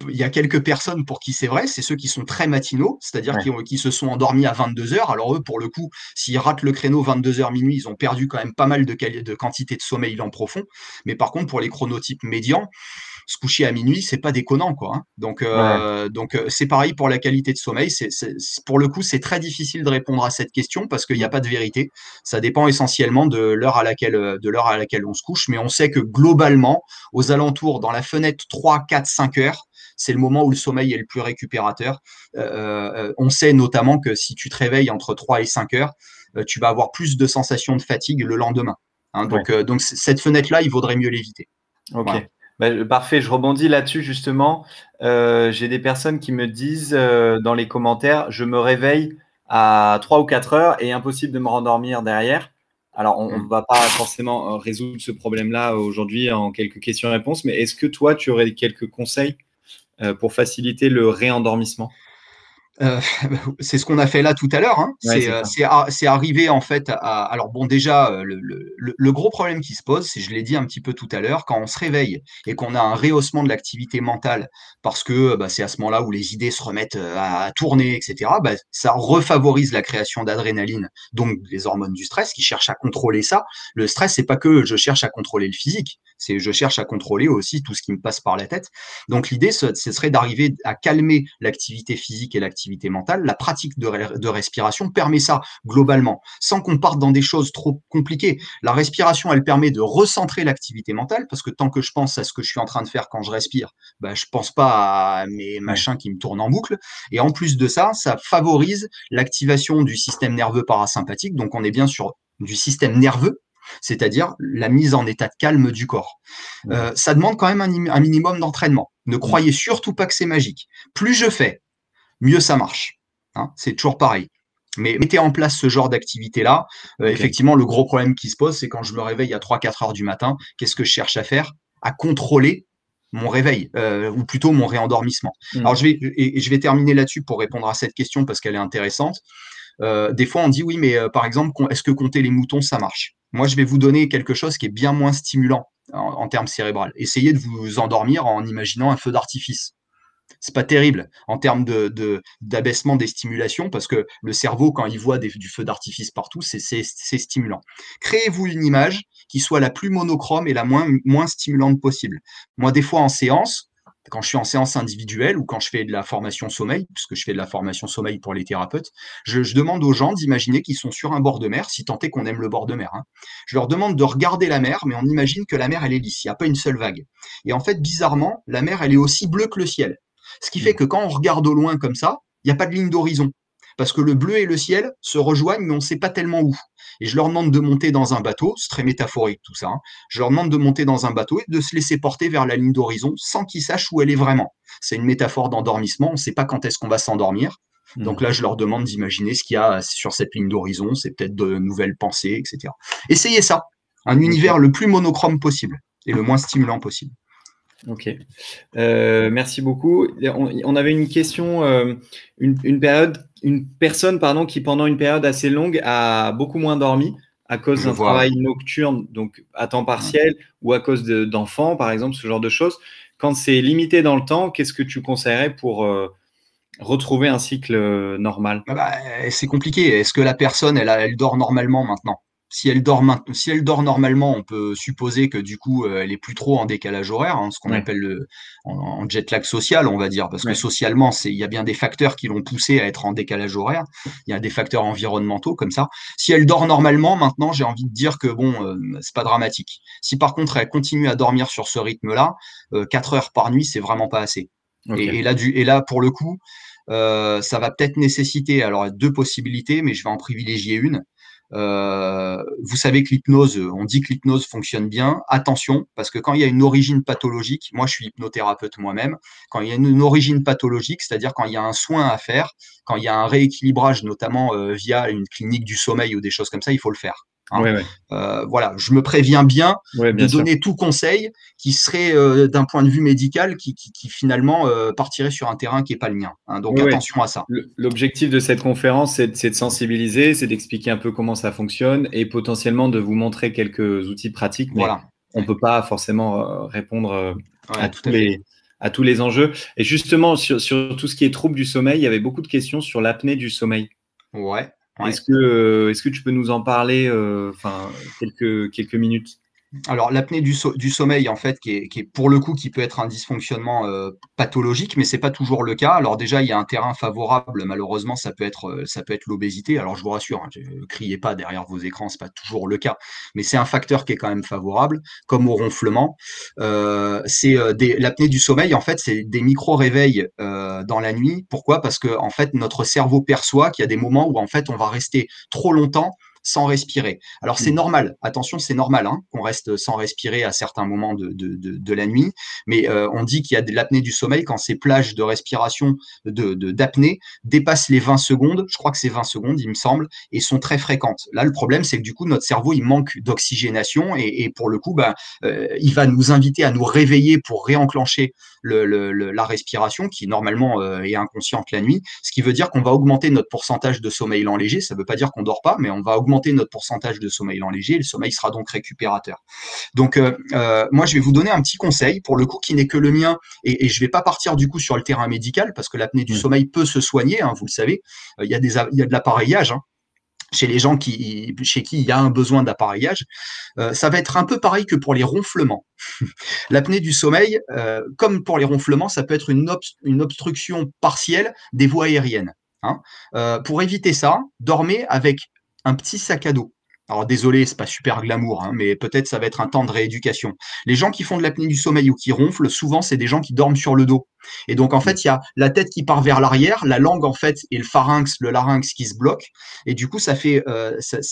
il y a quelques personnes pour qui c'est vrai, c'est ceux qui sont très matinaux, c'est-à-dire ouais, qui se sont endormis à 22 heures. Alors eux, pour le coup, s'ils ratent le créneau 22 heures minuit, ils ont perdu quand même pas mal de quantité de sommeil lent profond. Mais par contre, pour les chronotypes médians, se coucher à minuit, c'est pas déconnant, quoi. Hein. ouais, C'est pareil pour la qualité de sommeil. Pour le coup, c'est très difficile de répondre à cette question parce qu'il n'y a mm, pas de vérité. Ça dépend essentiellement de l'heure à laquelle on se couche, mais on sait que globalement, aux alentours, dans la fenêtre 3, 4, 5 heures, c'est le moment où le sommeil est le plus récupérateur. On sait notamment que si tu te réveilles entre 3 et 5 heures, tu vas avoir plus de sensations de fatigue le lendemain. Hein, ouais. donc cette fenêtre-là, il vaudrait mieux l'éviter. Ok. Voilà. Parfait, je rebondis là-dessus justement. J'ai des personnes qui me disent dans les commentaires, je me réveille à 3 ou 4 heures et impossible de me rendormir derrière. Alors, on ne Mm. va pas forcément résoudre ce problème-là aujourd'hui en quelques questions-réponses, mais est-ce que toi, tu aurais quelques conseils pour faciliter le réendormissement? Heu, c'est ce qu'on a fait là tout à l'heure, hein. Ouais, c'est ça. C'est arrivé en fait à alors bon déjà, le gros problème qui se pose, c'est je l'ai dit un petit peu tout à l'heure, quand on se réveille et qu'on a un rehaussement de l'activité mentale parce que, bah, c'est à ce moment-là où les idées se remettent, à tourner et cetera, bah, ça refavorise la création d'adrénaline, donc les hormones du stress qui cherchent à contrôler ça. Le stress, c'est pas que je cherche à contrôler le physique, c'est je cherche à contrôler aussi tout ce qui me passe par la tête. Donc l'idée, ce serait d'arriver à calmer l'activité physique et l'activité mentale. La pratique de respiration permet ça globalement, sans qu'on parte dans des choses trop compliquées. La respiration, elle permet de recentrer l'activité mentale, parce que tant que je pense à ce que je suis en train de faire quand je respire, bah, je pense pas à mes Ouais. machins qui me tournent en boucle. Et en plus de ça, ça favorise l'activation du système nerveux parasympathique. Donc on est bien sûr du système nerveux, c'est-à-dire la mise en état de calme du corps. Mm, Ça demande quand même un minimum d'entraînement. Ne mm. croyez surtout pas que c'est magique. Plus je fais, mieux ça marche. Hein, c'est toujours pareil. Mais mettez en place ce genre d'activité-là. Ok. Effectivement, le gros problème qui se pose, c'est quand je me réveille à 3-4 heures du matin, qu'est-ce que je cherche à faire? À contrôler mon réveil, ou plutôt mon réendormissement. Alors, Mm, je vais terminer là-dessus pour répondre à cette question parce qu'elle est intéressante. Des fois, on dit oui, mais par exemple, est-ce que compter les moutons, ça marche? Moi, je vais vous donner quelque chose qui est bien moins stimulant en termes cérébrales. Essayez de vous endormir en imaginant un feu d'artifice. C'est pas terrible en termes d'abaissement des stimulations parce que le cerveau, quand il voit du feu d'artifice partout, c'est stimulant. Créez-vous une image qui soit la plus monochrome et la moins stimulante possible. Moi, des fois en séance, quand je suis en séance individuelle ou quand je fais de la formation sommeil, puisque je fais de la formation sommeil pour les thérapeutes, je demande aux gens d'imaginer qu'ils sont sur un bord de mer, si tant est qu'on aime le bord de mer. Hein. Je leur demande de regarder la mer, mais on imagine que la mer, elle est lisse, il n'y a pas une seule vague. Et en fait, bizarrement, la mer, elle est aussi bleue que le ciel. Ce qui fait mm. que quand on regarde au loin comme ça, il n'y a pas de ligne d'horizon. Parce que le bleu et le ciel se rejoignent, mais on ne sait pas tellement où. Et je leur demande de monter dans un bateau, c'est très métaphorique tout ça, hein. Je leur demande de monter dans un bateau et de se laisser porter vers la ligne d'horizon sans qu'ils sachent où elle est vraiment. C'est une métaphore d'endormissement, on ne sait pas quand est-ce qu'on va s'endormir. Donc Mm. là, je leur demande d'imaginer ce qu'il y a sur cette ligne d'horizon, c'est peut-être de nouvelles pensées, etc. Essayez ça, un univers Ok. le plus monochrome possible et le moins stimulant possible. Ok. Merci beaucoup. On avait une question, une personne pardon, qui pendant une période assez longue a beaucoup moins dormi à cause Je d'un vois, ouais. travail nocturne, donc à temps partiel, ou à cause d'enfants, par exemple, ce genre de choses. Quand c'est limité dans le temps, qu'est-ce que tu conseillerais pour retrouver un cycle normal? Ah bah, c'est compliqué. Est-ce que la personne, elle dort normalement maintenant? Si elle dort normalement, on peut supposer que du coup, elle est plus trop en décalage horaire, hein, ce qu'on Ouais. appelle en jet lag social, on va dire, parce que Ouais. socialement, il y a bien des facteurs qui l'ont poussé à être en décalage horaire. Il y a des facteurs environnementaux comme ça. Si elle dort normalement, maintenant, j'ai envie de dire que bon, c'est pas dramatique. Si par contre elle continue à dormir sur ce rythme-là, 4 heures par nuit, c'est vraiment pas assez. Ok. Et là, pour le coup, ça va peut-être nécessiter, alors deux possibilités, mais je vais en privilégier une. Vous savez que l'hypnose, on dit que l'hypnose fonctionne bien. Attention, parce que quand il y a une origine pathologique, moi je suis hypnothérapeute moi-même, quand il y a une origine pathologique, c'est-à-dire quand il y a un soin à faire, quand il y a un rééquilibrage, notamment via une clinique du sommeil ou des choses comme ça, il faut le faire. Hein. Ouais, ouais. Voilà, je me préviens bien Ouais, de bien sûr. donner tout conseil qui serait d'un point de vue médical, qui finalement partirait sur un terrain qui n'est pas le mien. Hein. Donc Ouais, ouais. attention à ça. L'objectif de cette conférence, c'est de sensibiliser, c'est d'expliquer un peu comment ça fonctionne et potentiellement de vous montrer quelques outils pratiques, mais Voilà. on ne peut pas forcément répondre Ouais, tout à fait. à tous les enjeux. Et justement, sur tout ce qui est troubles du sommeil, il y avait beaucoup de questions sur l'apnée du sommeil. Ouais, ouais. Est-ce que tu peux nous en parler quelques minutes? Alors, l'apnée du sommeil, en fait, qui est pour le coup, qui peut être un dysfonctionnement pathologique, mais c'est pas toujours le cas. Alors déjà, il y a un terrain favorable. Malheureusement, ça peut être l'obésité. Alors, je vous rassure, hein, criez pas derrière vos écrans, c'est pas toujours le cas, mais c'est un facteur qui est quand même favorable, comme au ronflement. L'apnée du sommeil, en fait, c'est des micro-réveils dans la nuit. Pourquoi? Parce que en fait, notre cerveau perçoit qu'il y a des moments où en fait, on va rester trop longtemps sans respirer. Alors c'est Mm. normal, attention, c'est normal hein, qu'on reste sans respirer à certains moments de la nuit, mais on dit qu'il y a de l'apnée du sommeil quand ces plages de respiration d'apnée dépassent les 20 secondes, je crois que c'est 20 secondes, il me semble, et sont très fréquentes. Là, le problème, c'est que du coup, notre cerveau, il manque d'oxygénation et pour le coup, il va nous inviter à nous réveiller pour réenclencher la respiration qui normalement est inconsciente la nuit, ce qui veut dire qu'on va augmenter notre pourcentage de sommeil lent léger. Ça ne veut pas dire qu'on dort pas, mais on va augmenter notre pourcentage de sommeil lent léger et le sommeil sera donc récupérateur. Donc moi je vais vous donner un petit conseil pour le coup qui n'est que le mien et je vais pas partir du coup sur le terrain médical parce que l'apnée du Mm. sommeil peut se soigner, hein, vous le savez. Il y a de l'appareillage. Hein chez les gens chez qui il y a un besoin d'appareillage, ça va être un peu pareil que pour les ronflements. L'apnée du sommeil, comme pour les ronflements, ça peut être une obstruction partielle des voies aériennes. Hein. Pour éviter ça, dormez avec un petit sac à dos. Alors désolé, c'est pas super glamour, hein, mais peut-être ça va être un temps de rééducation. Les gens qui font de l'apnée du sommeil ou qui ronflent, souvent c'est des gens qui dorment sur le dos. Et donc en fait, il y a la tête qui part vers l'arrière, la langue en fait et le larynx qui se bloquent. Et du coup, ça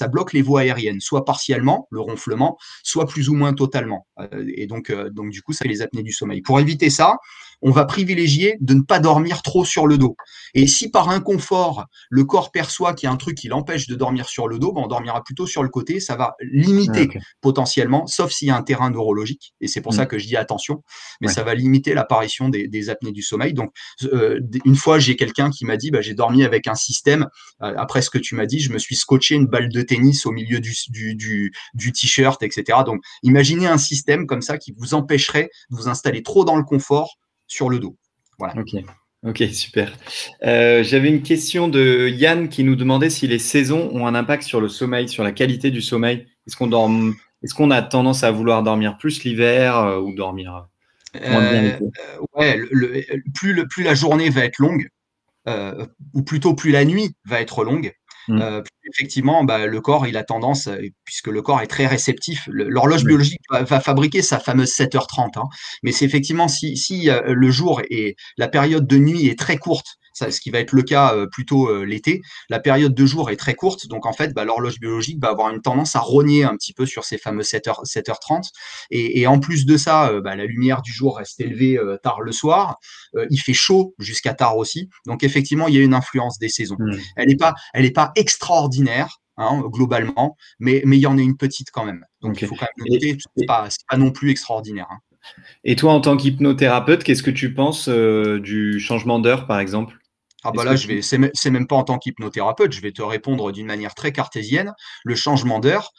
bloque les voies aériennes, soit partiellement, le ronflement, soit plus ou moins totalement. Et donc du coup, ça fait les apnées du sommeil. Pour éviter ça, on va privilégier de ne pas dormir trop sur le dos. Et si par inconfort, le corps perçoit qu'il y a un truc qui l'empêche de dormir sur le dos, on dormira plutôt sur le côté. Ça va Ah, limiter ok. potentiellement, sauf s'il y a un terrain neurologique. Et c'est pour ça Mm. que je dis attention, mais Ouais. ça va limiter l'apparition des apnées du sommeil. Donc, une fois, j'ai quelqu'un qui m'a dit, j'ai dormi avec un système. Après ce que tu m'as dit, je me suis scotché une balle de tennis au milieu du t-shirt, etc. Donc, imaginez un système comme ça qui vous empêcherait de vous installer trop dans le confort sur le dos. Voilà. Ok. Ok, super. J'avais une question de Yann qui nous demandait si les saisons ont un impact sur le sommeil, sur la qualité du sommeil. Est-ce qu'on a tendance à vouloir dormir plus l'hiver ou dormir moins bien Euh, l'été? ouais, plus la journée va être longue, ou plutôt plus la nuit va être longue, Mm. plus effectivement, le corps, il a tendance, puisque le corps est très réceptif, l'horloge Ouais. biologique va fabriquer sa fameuse 7h30. Hein, mais c'est effectivement si le jour et la période de nuit est très courte, ce qui va être le cas plutôt l'été, la période de jour est très courte, donc en fait, l'horloge biologique va avoir une tendance à rogner un petit peu sur ces fameux 7h30. Et en plus de ça, la lumière du jour reste élevée tard le soir. Il fait chaud jusqu'à tard aussi. Donc effectivement, il y a une influence des saisons. Mm. Elle est pas extraordinaire. Hein, globalement, mais il y en a une petite quand même. Donc Ok. il faut quand même le Et, noter, c'est pas non plus extraordinaire. Hein. et toi, en tant qu'hypnothérapeute, qu'est-ce que tu penses du changement d'heure, par exemple? Ah Est-ce que là, tu... c'est même pas en tant qu'hypnothérapeute, je vais te répondre d'une manière très cartésienne. Le changement d'heure,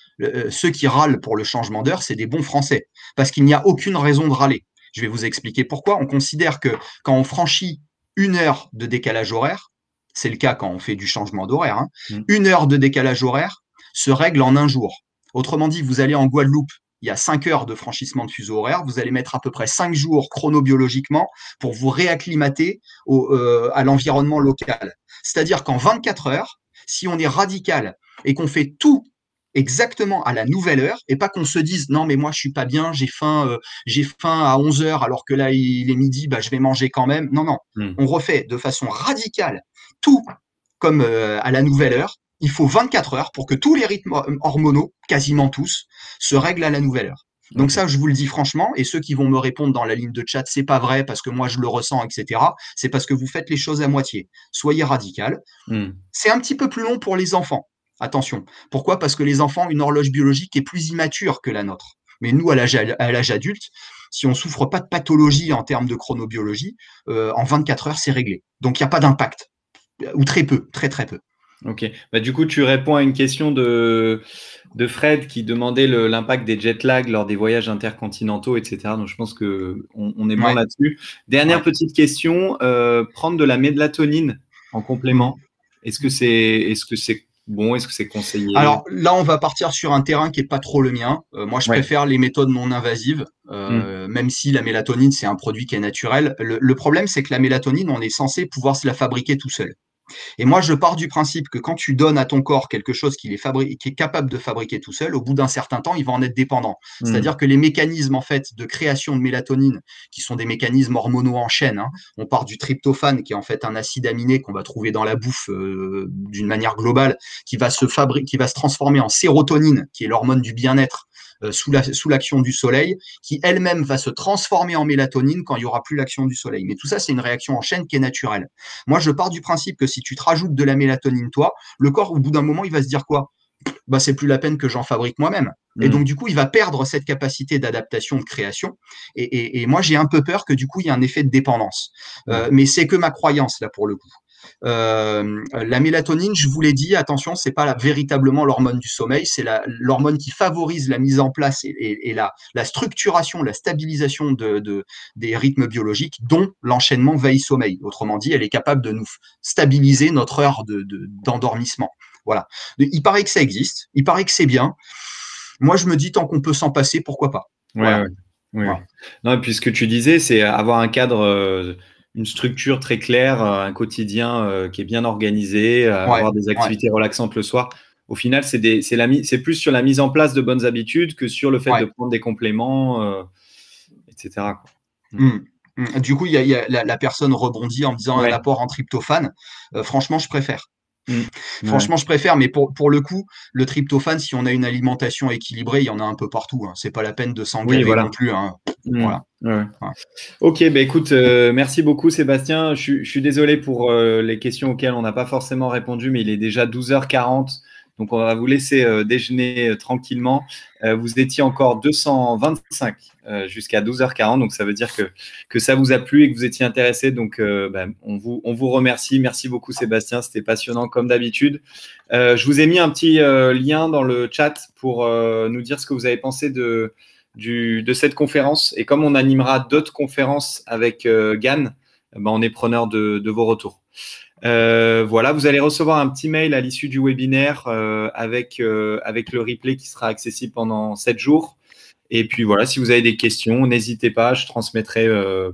ceux qui râlent pour le changement d'heure, c'est des bons Français, parce qu'il n'y a aucune raison de râler. Je vais vous expliquer pourquoi. On considère que quand on franchit 1 heure de décalage horaire, c'est le cas quand on fait du changement d'horaire, hein, Mm. 1 heure de décalage horaire se règle en un jour. Autrement dit, vous allez en Guadeloupe, il y a 5 heures de franchissement de fuseau horaire, vous allez mettre à peu près 5 jours chronobiologiquement pour vous réacclimater à l'environnement local. C'est-à-dire qu'en 24 heures, si on est radical et qu'on fait tout exactement à la nouvelle heure, et pas qu'on se dise non mais moi je suis pas bien, j'ai faim à 11 heures alors que là il est midi, bah, je vais manger quand même. Non, non, on refait de façon radicale tout comme à la nouvelle heure. Il faut 24 heures pour que tous les rythmes hormonaux, quasiment tous, se règlent à la nouvelle heure. Donc ça, je vous le dis franchement, et ceux qui vont me répondre dans la ligne de chat, c'est pas vrai parce que moi je le ressens, etc. C'est parce que vous faites les choses à moitié. Soyez radical. C'est un petit peu plus long pour les enfants. Attention. Pourquoi? Parce que les enfants, une horloge biologique est plus immature que la nôtre. Mais nous, à l'âge adulte, si on souffre pas de pathologie en termes de chronobiologie, en 24 heures, c'est réglé. Donc il n'y a pas d'impact. Ou très peu, très très peu. Ok. Bah, du coup, tu réponds à une question de Fred qui demandait l'impact des jet lags lors des voyages intercontinentaux, etc. Donc, je pense qu'on est bon là-dessus. Dernière petite question. Prendre de la mélatonine en complément, est-ce que c'est bon? Est-ce que c'est conseillé? Alors là, on va partir sur un terrain qui n'est pas trop le mien. Moi, je préfère les méthodes non invasives, même si la mélatonine, c'est un produit qui est naturel. Le problème, c'est que la mélatonine, on est censé pouvoir se la fabriquer tout seul. Et moi, je pars du principe que quand tu donnes à ton corps quelque chose qui est capable de fabriquer tout seul, au bout d'un certain temps, il va en être dépendant. C'est-à-dire que les mécanismes en fait de création de mélatonine, qui sont des mécanismes hormonaux en chaîne, on part du tryptophane, qui est en fait un acide aminé qu'on va trouver dans la bouffe d'une manière globale, qui va se transformer en sérotonine, qui est l'hormone du bien-être, sous l'action du soleil, qui elle-même va se transformer en mélatonine quand il n'y aura plus l'action du soleil. Mais tout ça, c'est une réaction en chaîne qui est naturelle. Moi, je pars du principe que si tu te rajoutes de la mélatonine, toi, le corps, au bout d'un moment, il va se dire quoi? Bah, c'est plus la peine que j'en fabrique moi-même. Et donc, du coup, il va perdre cette capacité d'adaptation, de création. Et moi, j'ai un peu peur que, du coup, il y ait un effet de dépendance. Mais c'est que ma croyance, là, pour le coup. La mélatonine, je vous l'ai dit, attention, c'est pas véritablement l'hormone du sommeil, c'est l'hormone qui favorise la mise en place et la structuration, la stabilisation des rythmes biologiques, dont l'enchaînement veille-sommeil. Autrement dit, elle est capable de nous stabiliser notre heure d'endormissement. Voilà. Il paraît que ça existe, il paraît que c'est bien. Moi, je me dis, tant qu'on peut s'en passer, pourquoi pas? Voilà. Ouais. Non, et puis ce que tu disais, c'est avoir un cadre, une structure très claire, un quotidien qui est bien organisé, avoir des activités relaxantes le soir. Au final, c'est plus sur la mise en place de bonnes habitudes que sur le fait de prendre des compléments, etc. Du coup, la personne rebondit en me disant un apport en tryptophane. Franchement, je préfère. Franchement, je préfère, mais pour le coup, le tryptophane, si on a une alimentation équilibrée, il y en a un peu partout. C'est pas la peine de s'en gaver non plus. Voilà. Ok, bah écoute, merci beaucoup Sébastien. Je suis désolé pour les questions auxquelles on n'a pas forcément répondu, mais il est déjà 12h40. Donc, on va vous laisser déjeuner tranquillement. Vous étiez encore 225 jusqu'à 12h40. Donc, ça veut dire que ça vous a plu et que vous étiez intéressé. Donc, on vous remercie. Merci beaucoup, Sébastien. C'était passionnant comme d'habitude. Je vous ai mis un petit lien dans le chat pour nous dire ce que vous avez pensé de cette conférence. Et comme on animera d'autres conférences avec Gan, on est preneur de vos retours. Voilà, vous allez recevoir un petit mail à l'issue du webinaire avec le replay qui sera accessible pendant 7 jours. Et puis voilà, si vous avez des questions, n'hésitez pas, je transmettrai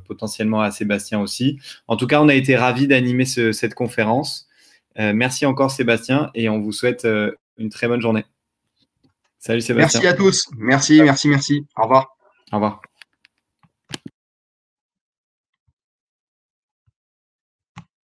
potentiellement à Sébastien aussi. En tout cas, on a été ravis d'animer cette conférence. Merci encore Sébastien et on vous souhaite une très bonne journée. Salut Sébastien. Merci à tous. Merci. Au revoir. Au revoir.